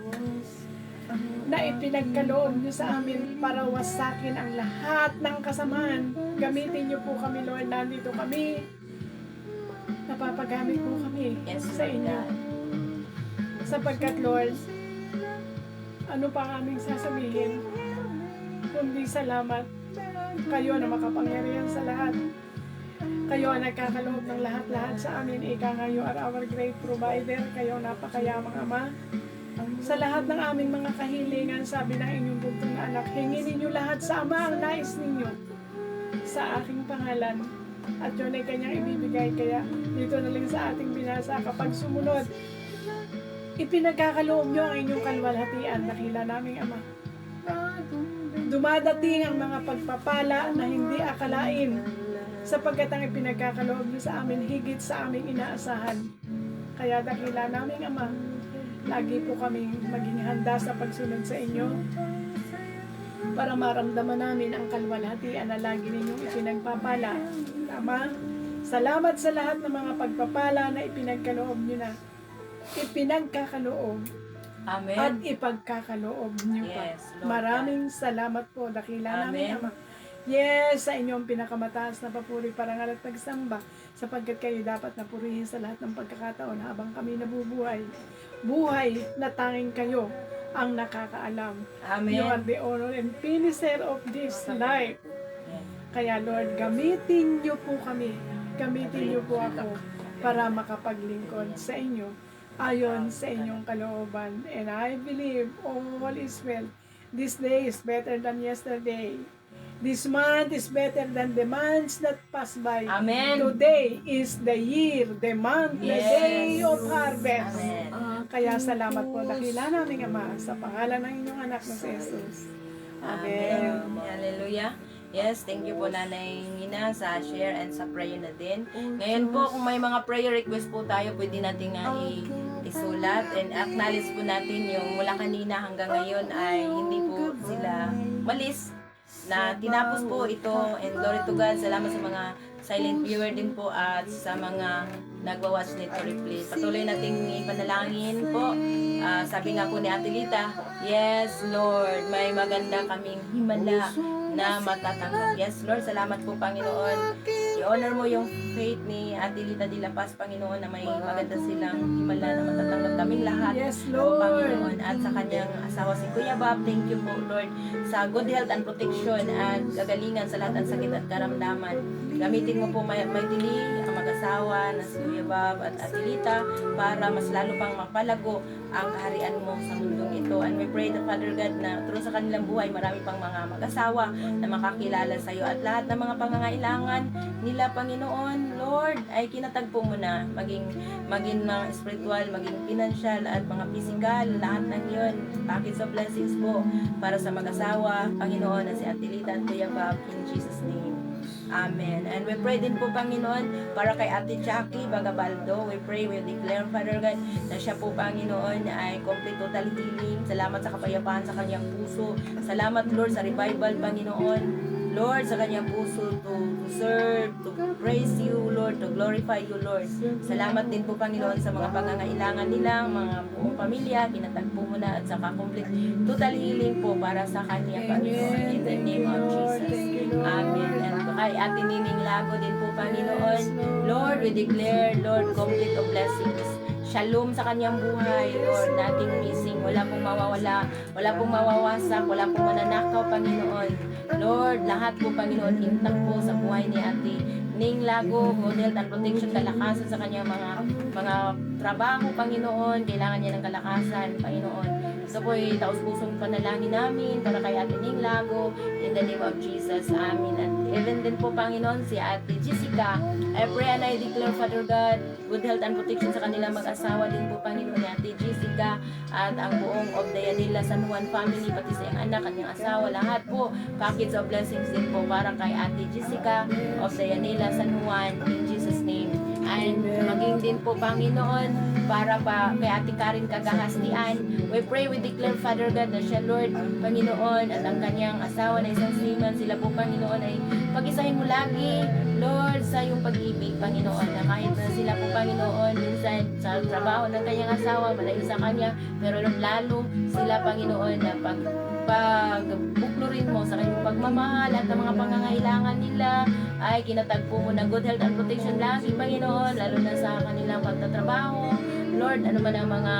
na ipinagkaloob niyo sa amin para wasakin ang lahat ng kasamaan. Gamitin niyo po kami, Lord. Nandito kami. Napapagamit po kami Yes, sa inyo. God. Sapagkat, Lord, ano pa ang aming sasabihin? Kundi salamat. Kayo na makapangyarihan sa lahat. Kayo ang nagkakaloob ng lahat-lahat sa amin. Ika nga, you are our great provider. Kayo napakayamang Ama. Sa lahat ng aming mga kahilingan, sabi ng inyong buntong na anak, hingin ninyo lahat sa Ama ang nais ninyo sa aking pangalan. At yun ay kanyang ibibigay. Kaya dito na lang sa ating binasa, kapag sumunod, ipinagkakaloob nyo ang inyong kalwalhatian, nakila naming Ama. Dumadating ang mga pagpapala na hindi akalain, sapagkat ang ipinagkakaloob nyo sa amin higit sa aming inaasahan. Kaya dakila naming Ama, lagi po kaming maging handa sa pagsunod sa inyo para maramdaman namin ang kalwalhatian na lagi ninyong ipinagpapala. Ama, salamat sa lahat ng mga pagpapala na ipinagkaloob nyo na. Ipinagkakaloob at Amen. ipagkakaloob nyo pa. Yes, Lord. Maraming salamat po, dakila namin Amen. Ama. Yes, sa inyong pinakamataas na papuri, parangal at pagsamba, sapagkat kayo dapat napurihin sa lahat ng pagkakataon habang kami nabubuhay. Buhay na tanging kayo ang nakakaalam. You are Amen. the honor and finisher of this life. Kaya Lord, gamitin niyo po kami. Gamitin niyo po ako para makapaglingkod sa inyo ayon sa inyong kalooban. And I believe all is well. This day is better than yesterday. This month is better than the months that pass by. Amen. Today is the year, the month, the Yes. day of harvest. Amen. Kaya salamat po, dakila naming Ama, sa pangalan ng inyong anak na si Jesus. Amen. Amen. Hallelujah. Yes, thank you po Nanay Nina sa share and sa prayer na din. Ngayon po, kung may mga prayer request po tayo, pwede natin nga isulat and acknowledge po natin yung mula kanina hanggang ngayon ay hindi po sila malis na tinapos po ito, and glory to God. Salamat sa mga silent viewer din po at sa mga nagwa-watch nito replay. Patuloy nating ipanalangin po. Sabi nga po ni Ate Lita, yes Lord, may maganda kaming himala na matatanggap. Yes Lord, salamat po Panginoon. I-honor mo yung faith ni Ate Lita de la Paz, Panginoon, na may maganda silang himala na matatanggap kaming lahat. Yes, O Lord. Panginoon, at sa kanyang asawa si Kuya Bob, thank you po Lord sa good health and protection at kagalingan sa lahat ng sakit at karamdaman. Gamitin mo po maitili ang mag-asawa na si Kuya Bob at Ate Lita para mas lalo pang mapalago ang kaharian mo sa mundong ito. And we pray the Father God na through sa kanilang buhay, marami pang mga mag-asawa na makakilala sa iyo at lahat ng mga pangangailangan nila, Panginoon, Lord, ay kinatagpo mo na maging mga spiritual, maging financial at mga physical, lahat ng yun, package of blessings po para sa mag-asawa, Panginoon, na si Ate Lita at Kuya Bob, in Jesus' name. Amen. And we pray din po, Panginoon, para kay Ate Jackie Bagabaldo. We pray, we declare, Father God, na siya po, Panginoon, ay complete total healing. Salamat sa kapayapaan sa kanyang puso. Salamat, Lord, sa revival, Panginoon. Lord, sa kanyang puso to serve, to praise you, Lord, to glorify you, Lord. Salamat din po, Panginoon, sa mga pangangailangan nilang, mga buong pamilya, kinatagpo mo na at saka complete total healing po para sa kanya, Panginoon, in the name of Jesus. Amen. At kay Ate Nining Lago din po, Panginoon, Lord, we declare, Lord, complete of blessings. Shalom sa kanyang buhay, Lord, nothing missing, wala pong mawawala, wala pong mawawasak, wala pong mananakaw, Panginoon. Lord, lahat po, Panginoon, intact po sa buhay ni Ate Ning Lago, good health and protection, kalakasan sa kanyang mga trabaho, Panginoon. Kailangan niya ng kalakasan, Panginoon. Ito po ay taus-pusong panalangin namin para kay Ate Ning Lago, in the name of Jesus. Amen. At even din po, Panginoon, si Ate Jessica, I pray and I declare, Father God, good health and protection sa kanilang mag-asawa din po, Panginoon, ni Ate Jessica at ang buong of Dayanila San Juan family, pati sa iyang anak, kanyang asawa, lahat po, package of blessings din po para kay Ate Jessica of Dayanila San Juan, in Jesus' name. And maging din po, Panginoon, para pa kay Ate Karen Kagahastian, we pray, we declare, Father God, na siya, Lord, Panginoon, at ang kanyang asawa na isang seaman, sila po, Panginoon, ay pag-isahin mo lagi, Lord, sa iyong pag-ibig, Panginoon, na kahit na sila po, Panginoon, minsan sa trabaho ng kanyang asawa, malayo sa kanya, pero lalo sila, Panginoon, na pagbuklurin mo sa kanyang pagmamahal at ang mga pangangailangan nila ay kinatagpo mo ng good health and protection lagi, Panginoon, lalo na sa kanilang pagtatrabaho. Lord, ano man ang mga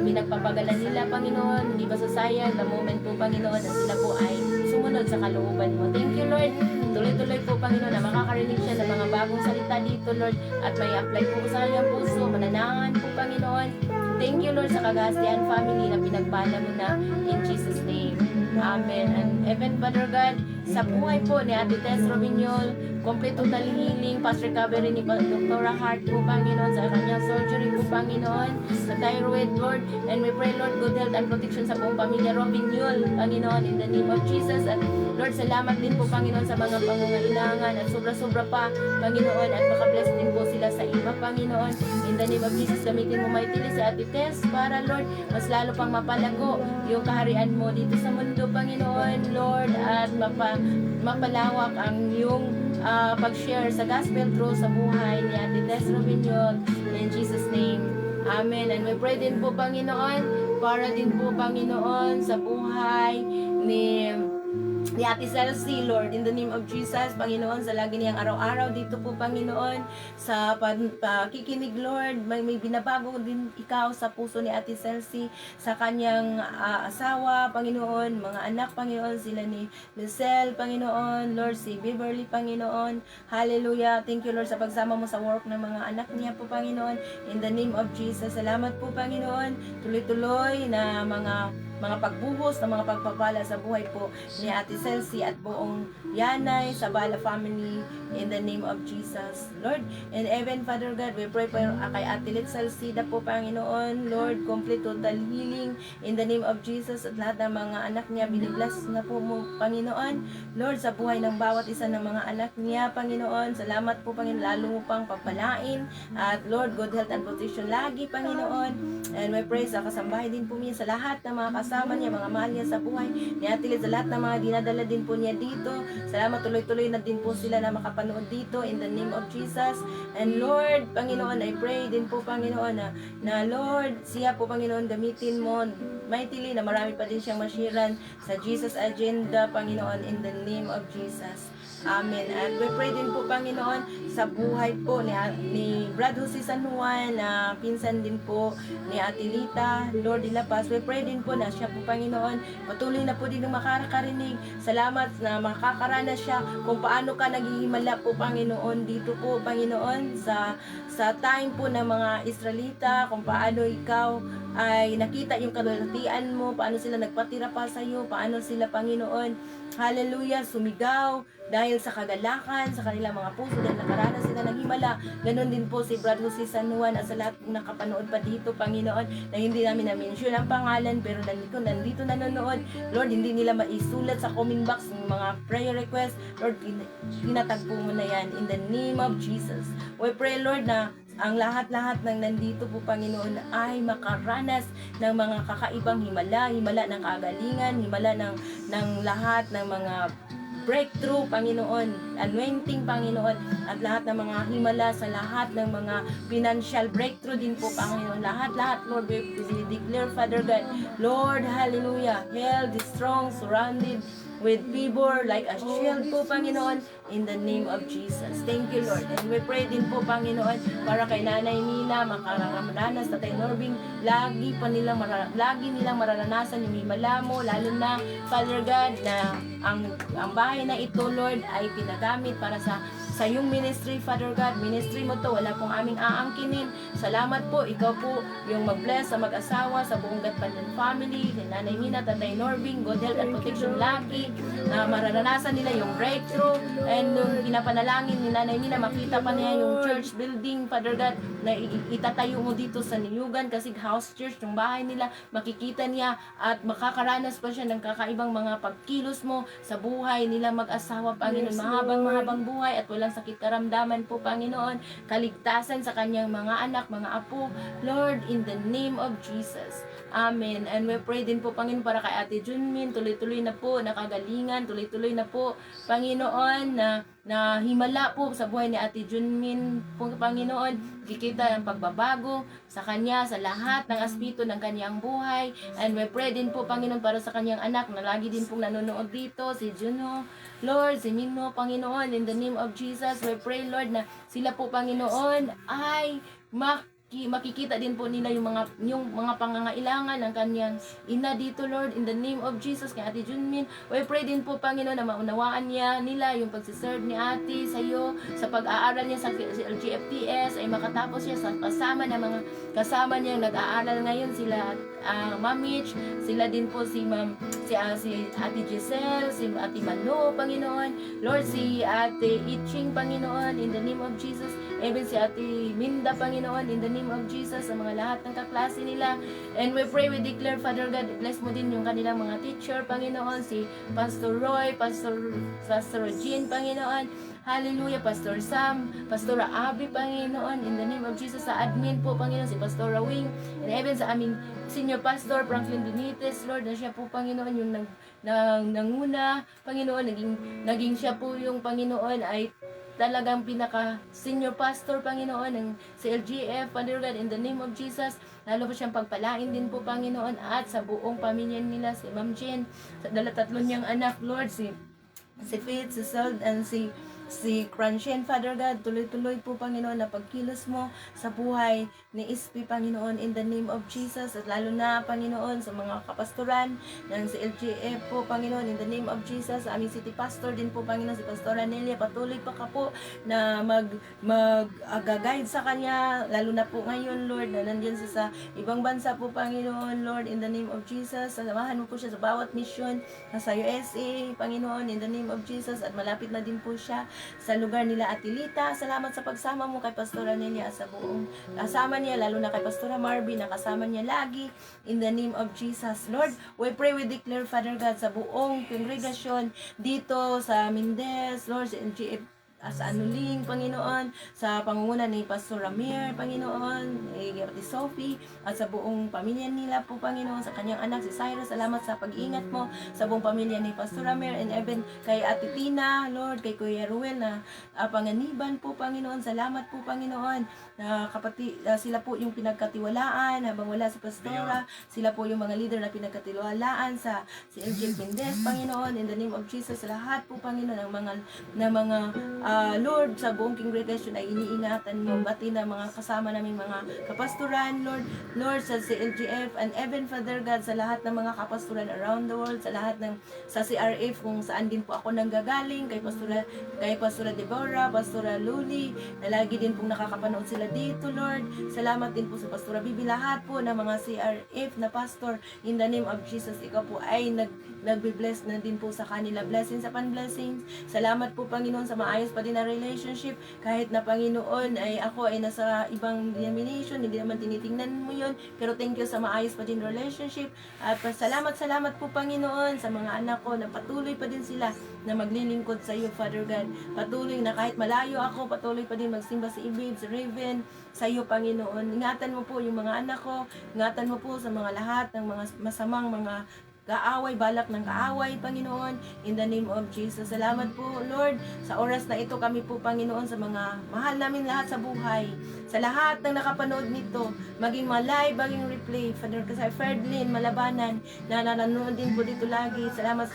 pinagpapagalan nila, Panginoon, hindi ba sasayang the moment po, Panginoon, na sila po ay sumunod sa kalooban mo. Thank you, Lord. Tuloy-tuloy po, Panginoon, na makakarinig siya ng mga bagong salita dito, Lord, at may apply po sa kanyang puso, mananahan po, Panginoon. Thank you, Lord, sa Kagahastian family na pinagpala mo na, in Jesus' name. Amen. And even, Father God, sa buhay po ni Ate Tess Robinyol, complete total healing, fast recovery ni Dr. Hart po, Panginoon, sa kanyang surgery po, Panginoon, sa thyroid, Lord, and we pray, Lord, good health and protection sa buong pamilya Robinyol, Panginoon, in the name of Jesus. At Lord, salamat din po, Panginoon, sa mga pangangailangan at sobra-sobra pa, Panginoon, at makabless din po sila sa iba, Panginoon, in the name of Jesus. Gamitin mo maitili sa Ate Tess para, Lord, mas lalo pang mapalago yung kaharian mo dito sa mundo, Panginoon, Lord, at mapalawak ang yung pag-share sa gospel truth sa buhay ni Ate Tess Robinyol, in Jesus' name. Amen. And we pray din po, Panginoon, para din po, Panginoon, sa buhay ni Ate Celsi, Lord, in the name of Jesus, Panginoon, sa lagi niyang araw-araw dito po, Panginoon, sa pakikinig, Lord, may binabago din ikaw sa puso ni Ate Celsi, sa kanyang asawa, Panginoon, mga anak, Panginoon, sila ni Lucelle, Panginoon, Lord, si Beverly, Panginoon, hallelujah, thank you, Lord, sa pagsama mo sa work ng mga anak niya po, Panginoon, in the name of Jesus, salamat po, Panginoon, tuloy-tuloy na mga pagbuhos na mga pagpapala sa buhay po ni Ate Celsi at buong Yanay sa Bala family, in the name of Jesus, Lord. And even, Father God, we pray for kay Ate Litzel Sida po, Panginoon, Lord, complete total healing in the name of Jesus, at lahat ng mga anak niya, binibless na po mo, Panginoon, Lord, sa buhay ng bawat isa ng mga anak niya, Panginoon. Salamat po, Panginoon, lalo mo pang pagpalain, at Lord, good health and protection lagi, Panginoon. And we pray sa kasambahay din po niya, sa lahat ng mga kasama niya, mga mahal niya sa buhay ni Ate Liz, sa lahat ng mga dinadala din po niya dito. Salamat, tuloy-tuloy na din po sila na makapanood dito, in the name of Jesus. And Lord, Panginoon, I pray din po, Panginoon, na Lord, siya po, Panginoon, gamitin mo mightily, na marami pa din siyang mashiran sa Jesus agenda, Panginoon, in the name of Jesus. Amen. At we pray din po, Panginoon, sa buhay po ni Brad Jose San Juan, na pinsan din po ni Ate Lita, Lord de la Paz. We pray din po na siya po, Panginoon, patuloy na po din makakarinig. Salamat na makakaranas siya kung paano ka naghihimala po, Panginoon, dito po, Panginoon, sa time po ng mga Israelita, kung paano ikaw ay nakita yung kalulatian mo, paano sila nagpatira pa sa iyo, paano sila, Panginoon, hallelujah, sumigaw dahil sa kagalakan sa kanilang mga puso, dahil nakaranas sila ng himala. Ganon din po si Brad Jose San Juan, at sa lahat ng nakapanood pa dito, Panginoon, na hindi namin na-mention ang pangalan, pero nandito nanonood, Lord, hindi nila maisulat sa comment box ng mga prayer request, Lord, tinatagpo mo na yan, in the name of Jesus. We pray, Lord, na ang lahat-lahat ng nandito po, Panginoon, ay makaranas ng mga kakaibang himala ng kagalingan, himala ng lahat ng mga breakthrough, Panginoon, anointing, Panginoon, at lahat ng mga himala sa lahat ng mga financial breakthrough din po, Panginoon. Lahat, Lord, we declare, Father God, Lord, hallelujah, held is strong, surrounded with favor like a shield po, Panginoon, in the name of Jesus. Thank you, Lord. And we pray din po, Panginoon, para kay Nanay Nina, makararanas, Tatay Norbing, lagi nilang mararanasan yung himala mo, lalo na, Father God, na ang bahay na ito, Lord, ay pinagamit para sa iyong ministry, Father God. Ministry mo to, wala pong aming aangkinin. Salamat po, ikaw po yung mag-bless sa mag-asawa, sa buong Gatpandan family, kay Nanay Nina, Tatay Norbing, God health and protection lagi, na mararanasan nila yung breakthrough, and nung pinapanalangin ni Nanay Nina, makita pa niya yung church building, Father God, na itatayo mo dito sa Niyugan, kasi house church, yung bahay nila, makikita niya at makakaranas pa siya ng kakaibang mga pagkilos mo sa buhay nila mag-asawa, Panginoon. Mahabang buhay at walang sakit karamdaman po, Panginoon. Kaligtasan sa kanyang mga anak, mga apo, Lord, in the name of Jesus. Amen. And we pray din po, Panginoon, para kay Ate Junmin, tuloy-tuloy na po, nakagalingan, tuloy-tuloy na po, Panginoon, na himala po sa buhay ni Ate Junmin po, Panginoon. Kikita ang pagbabago sa kanya, sa lahat ng aspeto ng kanyang buhay. And we pray din po, Panginoon, para sa kanyang anak na lagi din pong nanonood dito, si Juno, Lord, si Mino, Panginoon, in the name of Jesus, we pray, Lord, na sila po, Panginoon, ay makikita din po nila yung mga pangangailangan ng kanyang ina dito, Lord, in the name of Jesus, kay Ate Junmin. We pray din po, Panginoon, na maunawaan nila yung pagsiserve ni Ate sa iyo, sa pag-aaral niya sa LGFTS, ay makatapos siya sa kasama niya nag-aaral ngayon, sila Ma'am Mitch, sila din po si Ate Giselle, si Ate Mano, Panginoon, Lord, si Ate Itching, Panginoon, in the name of Jesus, even si Ate Minda, Panginoon, in the name of Jesus, sa mga lahat ng kaklase nila. And we pray, we declare, Father God, bless mo din yung kanilang mga teacher, Panginoon, si Pastor Roy, Pastor Jean, Panginoon, hallelujah, Pastor Sam, Pastora Abby, Panginoon, in the name of Jesus, sa admin po, Panginoon, si Pastora Wing, and even sa aming Senior Pastor Franklin Benitez, Lord, na siya po, Panginoon, yung nanguna, Panginoon, naging siya po yung, Panginoon, ay talagang pinaka senior pastor, Panginoon, ng CLGF, Father God, in the name of Jesus, lalo po siyang pagpalain din po, Panginoon, at sa buong pamilya nila, si Ma'am Jen, sa tatlo niyang anak, Lord, si Faith, si Sald, and si Crunchin, Father God, tuloy-tuloy po, Panginoon, na pagkilos mo sa buhay ni Ispi, Panginoon, in the name of Jesus, at lalo na, Panginoon, sa mga kapastoran ng CLGF po, Panginoon, in the name of Jesus, sa aming city pastor din po, Panginoon, si Pastora Nelia, patuloy pa ka po na mag-guide sa kanya, lalo na po ngayon, Lord, na nandiyan sa ibang bansa po, Panginoon, Lord, in the name of Jesus, samahan mo po siya sa bawat mission sa USA, Panginoon, in the name of Jesus, at malapit na din po siya sa lugar nila Atilita. Salamat sa pagsama mo kay Pastora Nelia at sa buong kasama niya, lalo na kay Pastora Marby, na kasama niya lagi, in the name of Jesus. Lord, we pray, we declare, Father God, sa buong kongregasyon dito sa Mindes, Lord, sa LGF, sa Anuling, Panginoon, sa pangunguna ni Pastor Ramir, Panginoon, Ate Sophie, at sa buong pamilya nila po, Panginoon, sa kanyang anak, si Cyrus, salamat sa pag-ingat mo sa buong pamilya ni Pastor Ramir, and even kay Ate Tina, Lord, kay Kuya Ruel, na panganiban po, Panginoon, salamat po, Panginoon, na sila po yung pinagkatiwalaan habang wala si Pastora, sila po yung mga leader na pinagkatiwalaan sa LG Mindes, Panginoon, in the name of Jesus, sa lahat po, Panginoon, ng mga Lord, sa buong congregation ay iniingatan mo, pati na mga kasama naming mga kapastoran, Lord, sa CLGF, and even, Father God, sa lahat ng mga kapastoran around the world, sa lahat sa CRF, kung saan din po ako nanggagaling, kay Pastora Deborah, Pastora Luli, na lagi din pong nakakapanood sila dito, Lord. Salamat din po sa Pastora Bibi, lahat po ng mga CRF na pastor, in the name of Jesus, ikaw po ay nagbe-bless na din po sa kanila, blessings upon blessings. Salamat po, Panginoon, sa maayos pa din na relationship, kahit na, Panginoon, ay ako ay nasa ibang denomination, hindi naman tinitingnan mo yun, pero thank you sa maayos pa din relationship, at salamat po, Panginoon, sa mga anak ko, na patuloy pa din sila na maglilingkod sa iyo, Father God, patuloy na kahit malayo ako, patuloy pa din magsimba si Ibig, si Raven, sa iyo, Panginoon. Ingatan mo po yung mga anak ko, ingatan mo po sa mga lahat ng mga masamang mga kaaway, balak ng kaaway, Panginoon, in the name of Jesus. Salamat po, Lord, sa oras na ito kami po, Panginoon, sa mga mahal namin lahat sa buhay, sa lahat ng nakapanood nito, maging live, maging replay, Father, kasi Ferdlin, Malabanan, na nanonood din po dito lagi. Salamat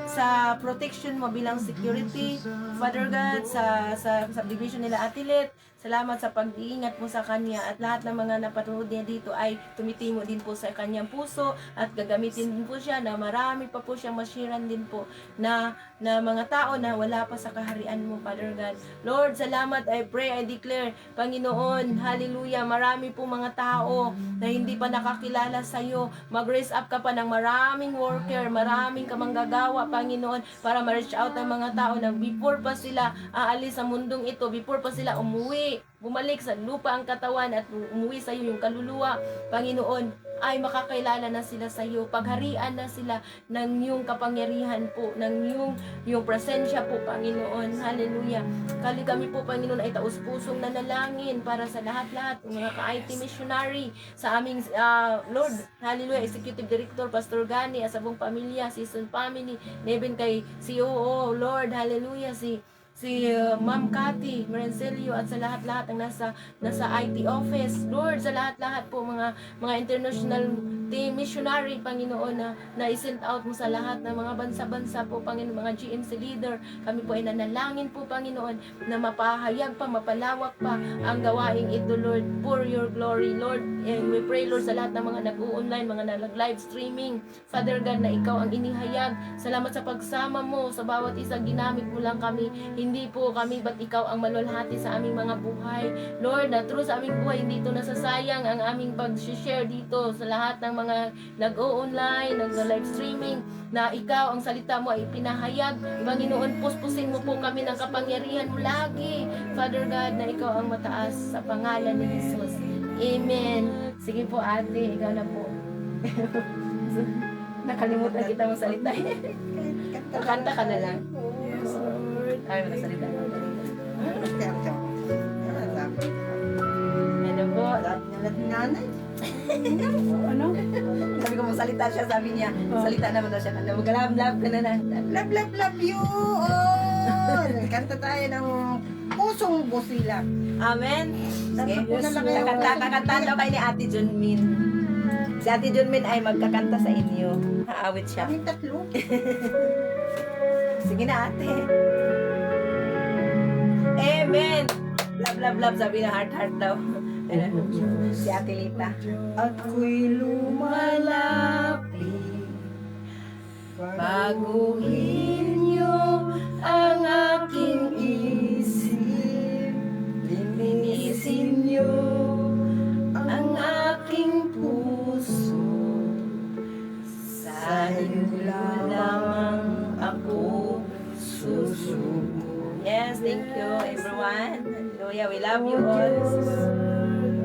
sa protection mo bilang security, Father God, sa subdivision nila Atilet. Salamat sa pag-iingat mo sa kanya at lahat ng mga napanood niya dito ay tumitimo din po sa kanyang puso at gagamitin din po siya na marami pa po siyang masiran din po na mga tao na wala pa sa kaharian mo, Father God. Lord, salamat, I pray, I declare, Panginoon, hallelujah, marami po mga tao na hindi pa nakakilala sa iyo. Mag-raise up ka pa ng maraming worker, maraming kamanggagawa, Panginoon, para ma-reach out ang mga tao na before pa sila aalis sa mundong ito, before pa sila bumalik sa lupa ang katawan at umuwi sa iyo yung kaluluwa, Panginoon, ay makakilala na sila sa iyo. Pagharian na sila ng iyong kapangyarihan po, ng iyong presensya po, Panginoon. Hallelujah. Kami po, Panginoon, ay taus-pusong nanalangin para sa lahat-lahat, mga ka-IT missionary, sa aming, Lord, hallelujah, Executive Director, Pastor Gani, sa buong pamilya, Season Family, even kay COO, Lord, hallelujah, si Ma'am Cathy Merencelio at sa lahat-lahat ang nasa IT office, Lord, sa lahat-lahat po mga international team missionary, Panginoon, na i-send out mo sa lahat ng mga bansa-bansa po, Panginoon, mga GMC leader, kami po ay nanalangin po, Panginoon, na mapahayag pa, mapalawak pa ang gawaing ito, Lord, for your glory, Lord, and we pray, Lord, sa lahat ng mga nag-online, mga nag-live streaming, Father God, na ikaw ang inihayag. Salamat sa pagsama mo sa bawat isa, ginamit mo lang kami, hindi po kami, ba't ikaw ang malwalhati sa aming mga buhay, Lord, na through sa aming buhay, hindi ito nasasayang ang aming pag-share dito sa lahat ng mga nag-o-online, nag-live streaming, na ikaw ang salita mo ay pinahayag. Panginoon, puspusin mo po kami ng kapangyarihan mo lagi, Father God, na ikaw ang mataas sa pangalan ni Jesus. Amen. Sige po, ate, ikaw na po. Nakalimutan kita mo salita. Kanta ka na lang. Yes, Lord. Ay, wala salita. Ano Ano po? nanay? Ano? Sabi ko, salita siya, sabi niya, salita naman daw siya. Mag-love ka na na. Love, love, love you all! Kanta tayo ng Pusong Busila. Amen. Sige. Yes, Lord. Kakanta daw kayo ni Ate Junmin. Si Ate Junmin ay magkakanta sa inyo. Haawit siya. Kaming tatlo. Sige na, ate. Amen. Love, love, love. Sabi na heart, heart daw. Si Ate Lita. Ako'y lumalapit. Baguhin niyo ang aking isip. Linisin niyo ang aking puso. Sa inyo lamang ako susuko. Yes, thank you everyone. Hallelujah, we love you all.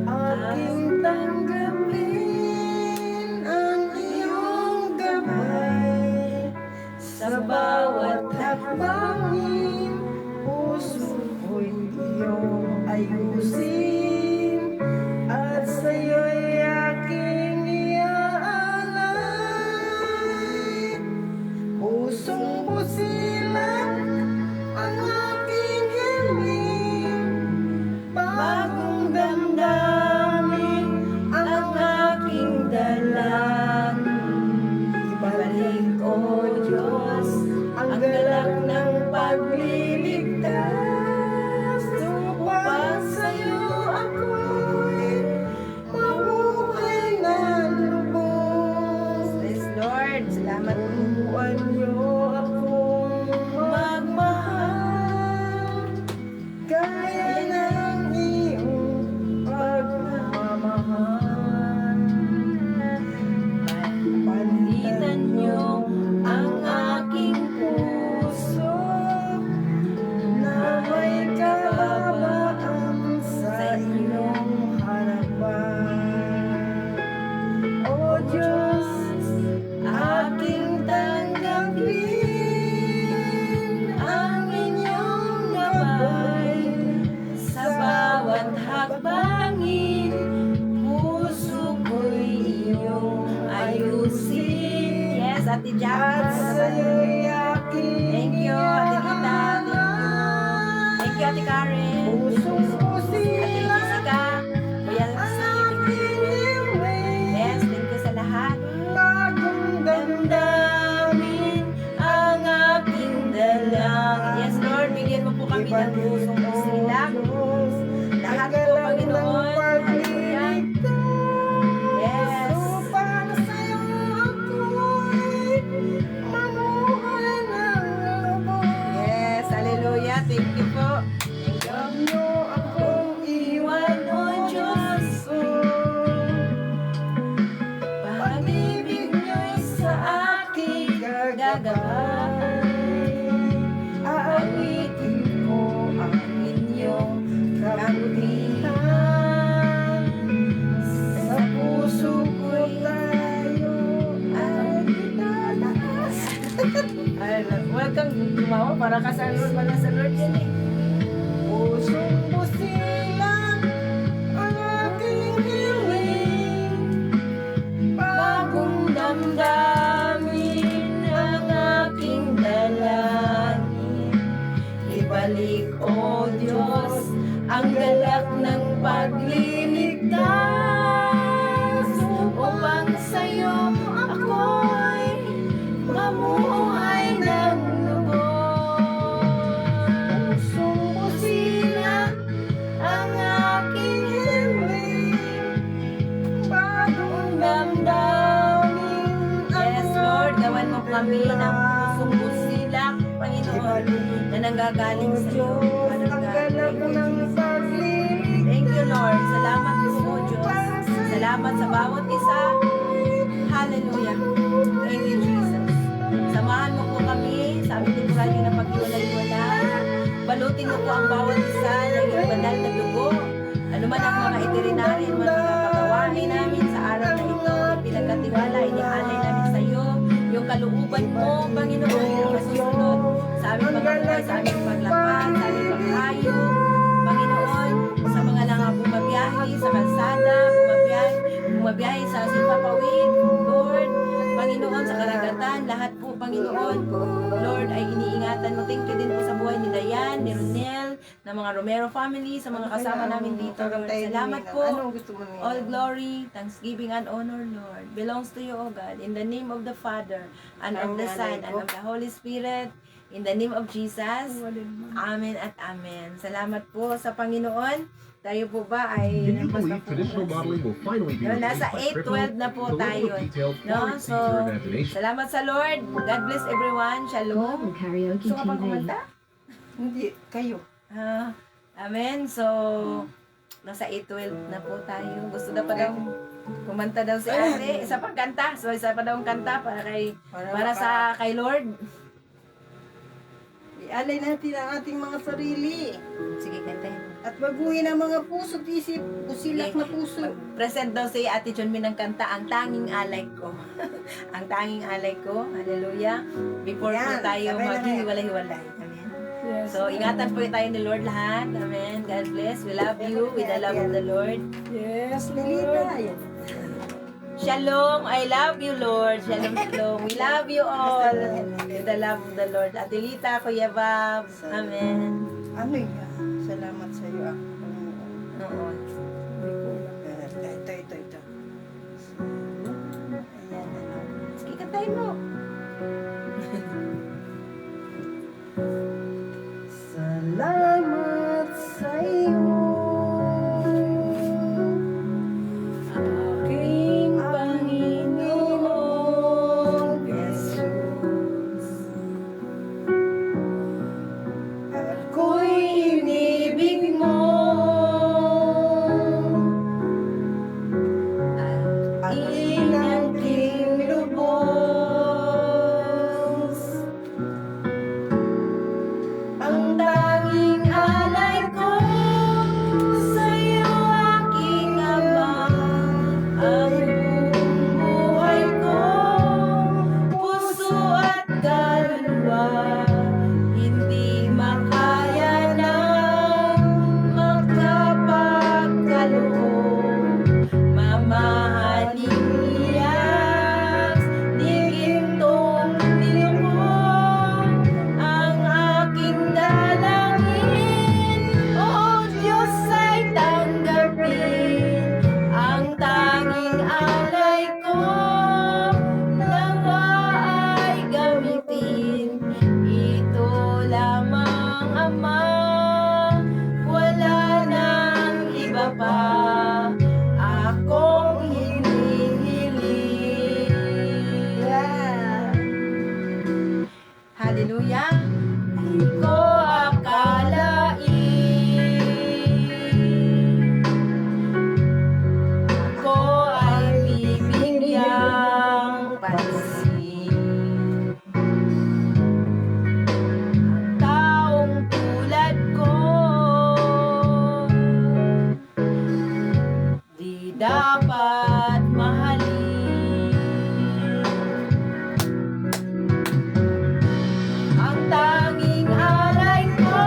Aking tanggapin ang iyong gabay. Sa bawat hakbangin, puso ko'y iyong ayusin. At sa'yo'y aking iaalay. Pusong busilang ang aking hiling. Bagong At sa'yo'y aking Thank you, Ate Lita. Thank you. Thank you, Ate Karen. pusong Ate pusila Jessica. Kuya Steve. Yes, thank you sa lahat. bagong Damdamin ang aking dalangin. Yes, Lord, bigyan mo po kami ng pusong pusilak. Lahat po, Panginoon. Hallelujah. Yes. Para sa'yo ako'y mamuhay ng lubos. Yes, hallelujah. Thank you po. Thank you. Huwag niyo akong iwan, O Diyos ko. Pag-ibig niyo'y sa akin gagabay. Aawitin ko ang inyong kabutihan. Sa puso ko tayo ay itataas. Ay, huwag kang gumawa para ka sa Lord. Para sa Lord yan eh. Pusong busilang ang aking hiling. Bagong damdamin ang aking dalangin. Ibalik, O Diyos, ang galak ng pagliligtas. Upang sa'yo ako'y mamuhay ng lubos. Pusong busilang ang aking hiling. Bagong damdamin ang Yes, Lord, gawan mo kami ng pusong busilak, Panginoon, na nanggagaling sa iyo. ang galak ng paglilig. Thank you, Lord. Salamat po, Diyos. Salamat sa bawat isa. Hallelujah. Thank you, Jesus. Samahan mo po kami sa aming temporaryo na paghiwalay-wala. Balutin mo po ang bawat isa ng iyong banal na dugo. Ano man ang mga itinerary, mga pagawain namin sa araw na ito, pinagkatiwala, inialay namin sa iyo. Yung kalooban mo, Panginoon, yung masusunod sa aming mga buhay, sa aming paglakad, sa aming paghayo, Panginoon, sa mga nang bumabiyahe, sa kalsada, bumabiyahe sa Sipapawid, Lord, Panginoon, sa karagatan, lahat po, Panginoon, Lord, ay iniingatan mo. Thank you din po sa buhay ni Dayan, ni Ronel, ng mga Romero family, sa mga kasama namin dito, Lord. Salamat po. Anong gusto mo niya? All glory, thanksgiving, and honor, Lord, belongs to you, O God. In the name of the Father, and of the Son, and of the Holy Spirit, in the name of Jesus, Amen at Amen. Salamat po sa Panginoon. Tayo po ba ay Can you believe traditional modeling will finally be No, replaced nasa by 8:12 na po The level tayo. of detail No? far exceeds So, your imagination. salamat sa Lord. God bless everyone. Shalom. Global Karaoke Gusto ka bang TV. kumanta? Hindi, kayo. Amen. So, nasa 8:12 na po tayo. Gusto na pa daw kumanta daw si ate. Isa pang kanta. So, isa pa daw kanta para sa kay Lord. Ialay natin ang ating mga sarili. Sige, kantahin mo. At baguhin ang mga puso at isip, busilak na puso. Present daw si Ate Chonmi ng kanta, Ang Tanging Alay Ko. Ang Tanging Alay Ko. Hallelujah. Before po Yan, tayo sabay na maghiwalay-hiwalay. Amen. Yes. So, ingatan po tayo ni Lord lahat. Amen. God bless. We love you with the love of the Lord. Yes, Lilita, Lord. yan. Shalom. I love you, Lord. Shalom, shalom. We love you all with the love of the Lord. Adelita, Kuya Bab. Amen. Ano yan? Salamat sa iyo ako. Oo. Ito. Ayan, ano. Sige, kantahin mo. Salamat sa iyo. Aking Panginoon Jesus. Ako'y inibig mo. At inangking lubos. Ang tanging alay ko sa'yo, aking Ama. Ang buong buhay ko, puso at kaluluwa, hindi makaya na magkapagkaloob. Mamahalin niya, di gintong dapat mahalin. Ang tanging alay ko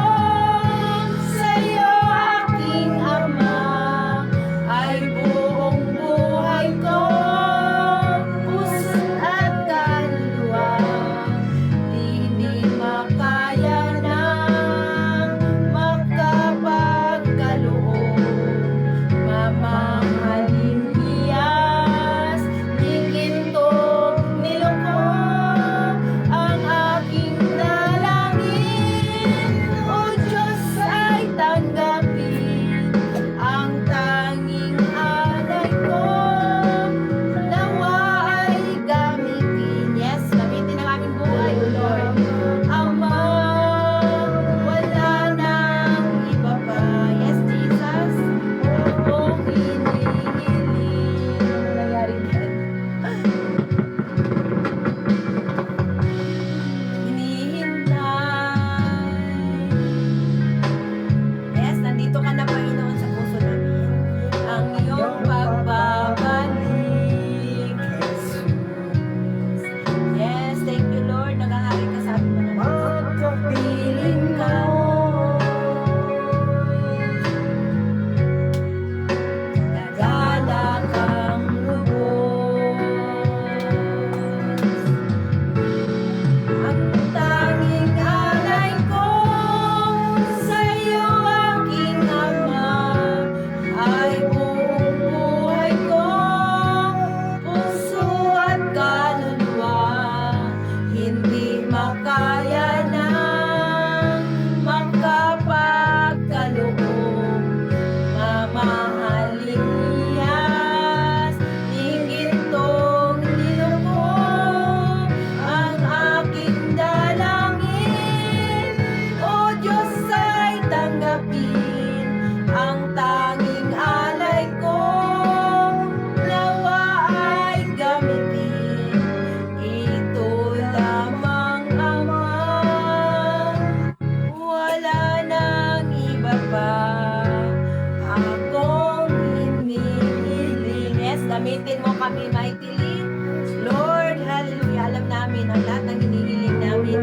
sa'yo, aking Ama, ay buong buhay ko, puso at kaluluwa. Hindi makaya ng makapagkaloob, mamahaling hiyas, ni gintong niloko, ang aking dalangin. O Diyos, ay tanggapin ang tanging alay ko, nawa ay gamitin. Yes, gamitin ang aming buhay, O Lord. Ama, wala nang iba pa. Yes, Jesus, akong hinihiling. Ano nangyari dyan? Hinihintay. Yes, nandito ka na, Panginoon, sa puso namin. Ang iyong pagbabalik, Jesus. Yes, thank you, Lord. Nakahari ka sa aming mga piling ka. Nagala kang lubos. Ang tanging alay ko sa'yo, aking Ama, ay buong buhay ko, puso at kaluluwa. Hindi makaya ng makapagkaloob, mamahaling hiyas, ni gintong niloko, ang aking dalangin. O Diyos, ay tanggapin ang tanging alay ko, nawa ay gamitin. Ito lamang, Ama, wala nang iba pa. Akong hinihiling. Yes, gamitin mo kami mightily, Lord. Hallelujah. Alam namin ang lahat ng hinihiling namin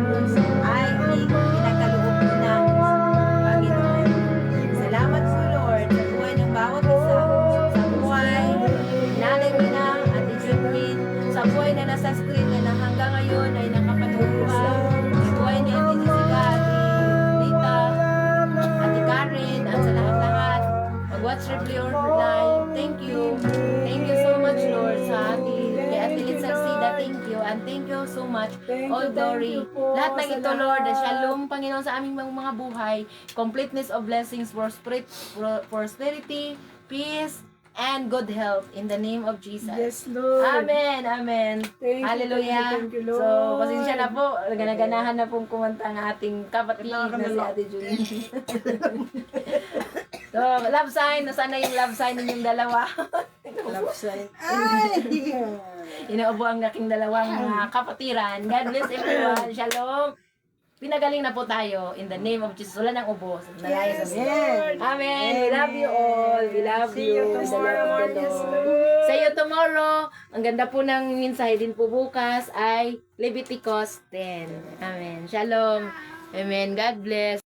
ay pinagkaloob mo na, Panginoon. Salamat po, Lord, sa buhay ng bawat isa, sa buhay ni Nanay Mina at ni Jeffrey, sa buhay na nasa screen na hanggang ngayon ay nakapanood pa, sa buhay ni Ate Jessica, Ate Lita, Ate Karen, at sa lahat-lahat mag-watch replay or live. Thank you. Thank you so much, Lord, sa kay Ate Litsa Sida. Thank you. And thank you so much, Thank all you, glory. thank you po Lahat ng sa ito, Lord, lahat. shalom, Panginoon, sa aming mga buhay, completeness of blessings, prosperity, peace, and good health in the name of Jesus. Yes, Lord. Amen, amen. Thank you, Hallelujah. thank you, Lord. So, pasensya na po. Ganaganahan na pong kumanta ang ating kapatid na si Ate Julie. So, love sign. Nasaan na yung love sign ninyong dalawa? Love sign. Ay! Inaubo ang aking dalawang mga kapatiran. God bless everyone. Shalom. Pinagaling na po tayo in the name of Jesus. Wala nang ubo. Nalaya sa Yes. Amen. We love you all. We love See you. you With the love tomorrow. of the Yes, Lord. See you tomorrow. Ang ganda po ng mensahe din po bukas ay Leviticus 10. Amen. Shalom. Amen. God bless.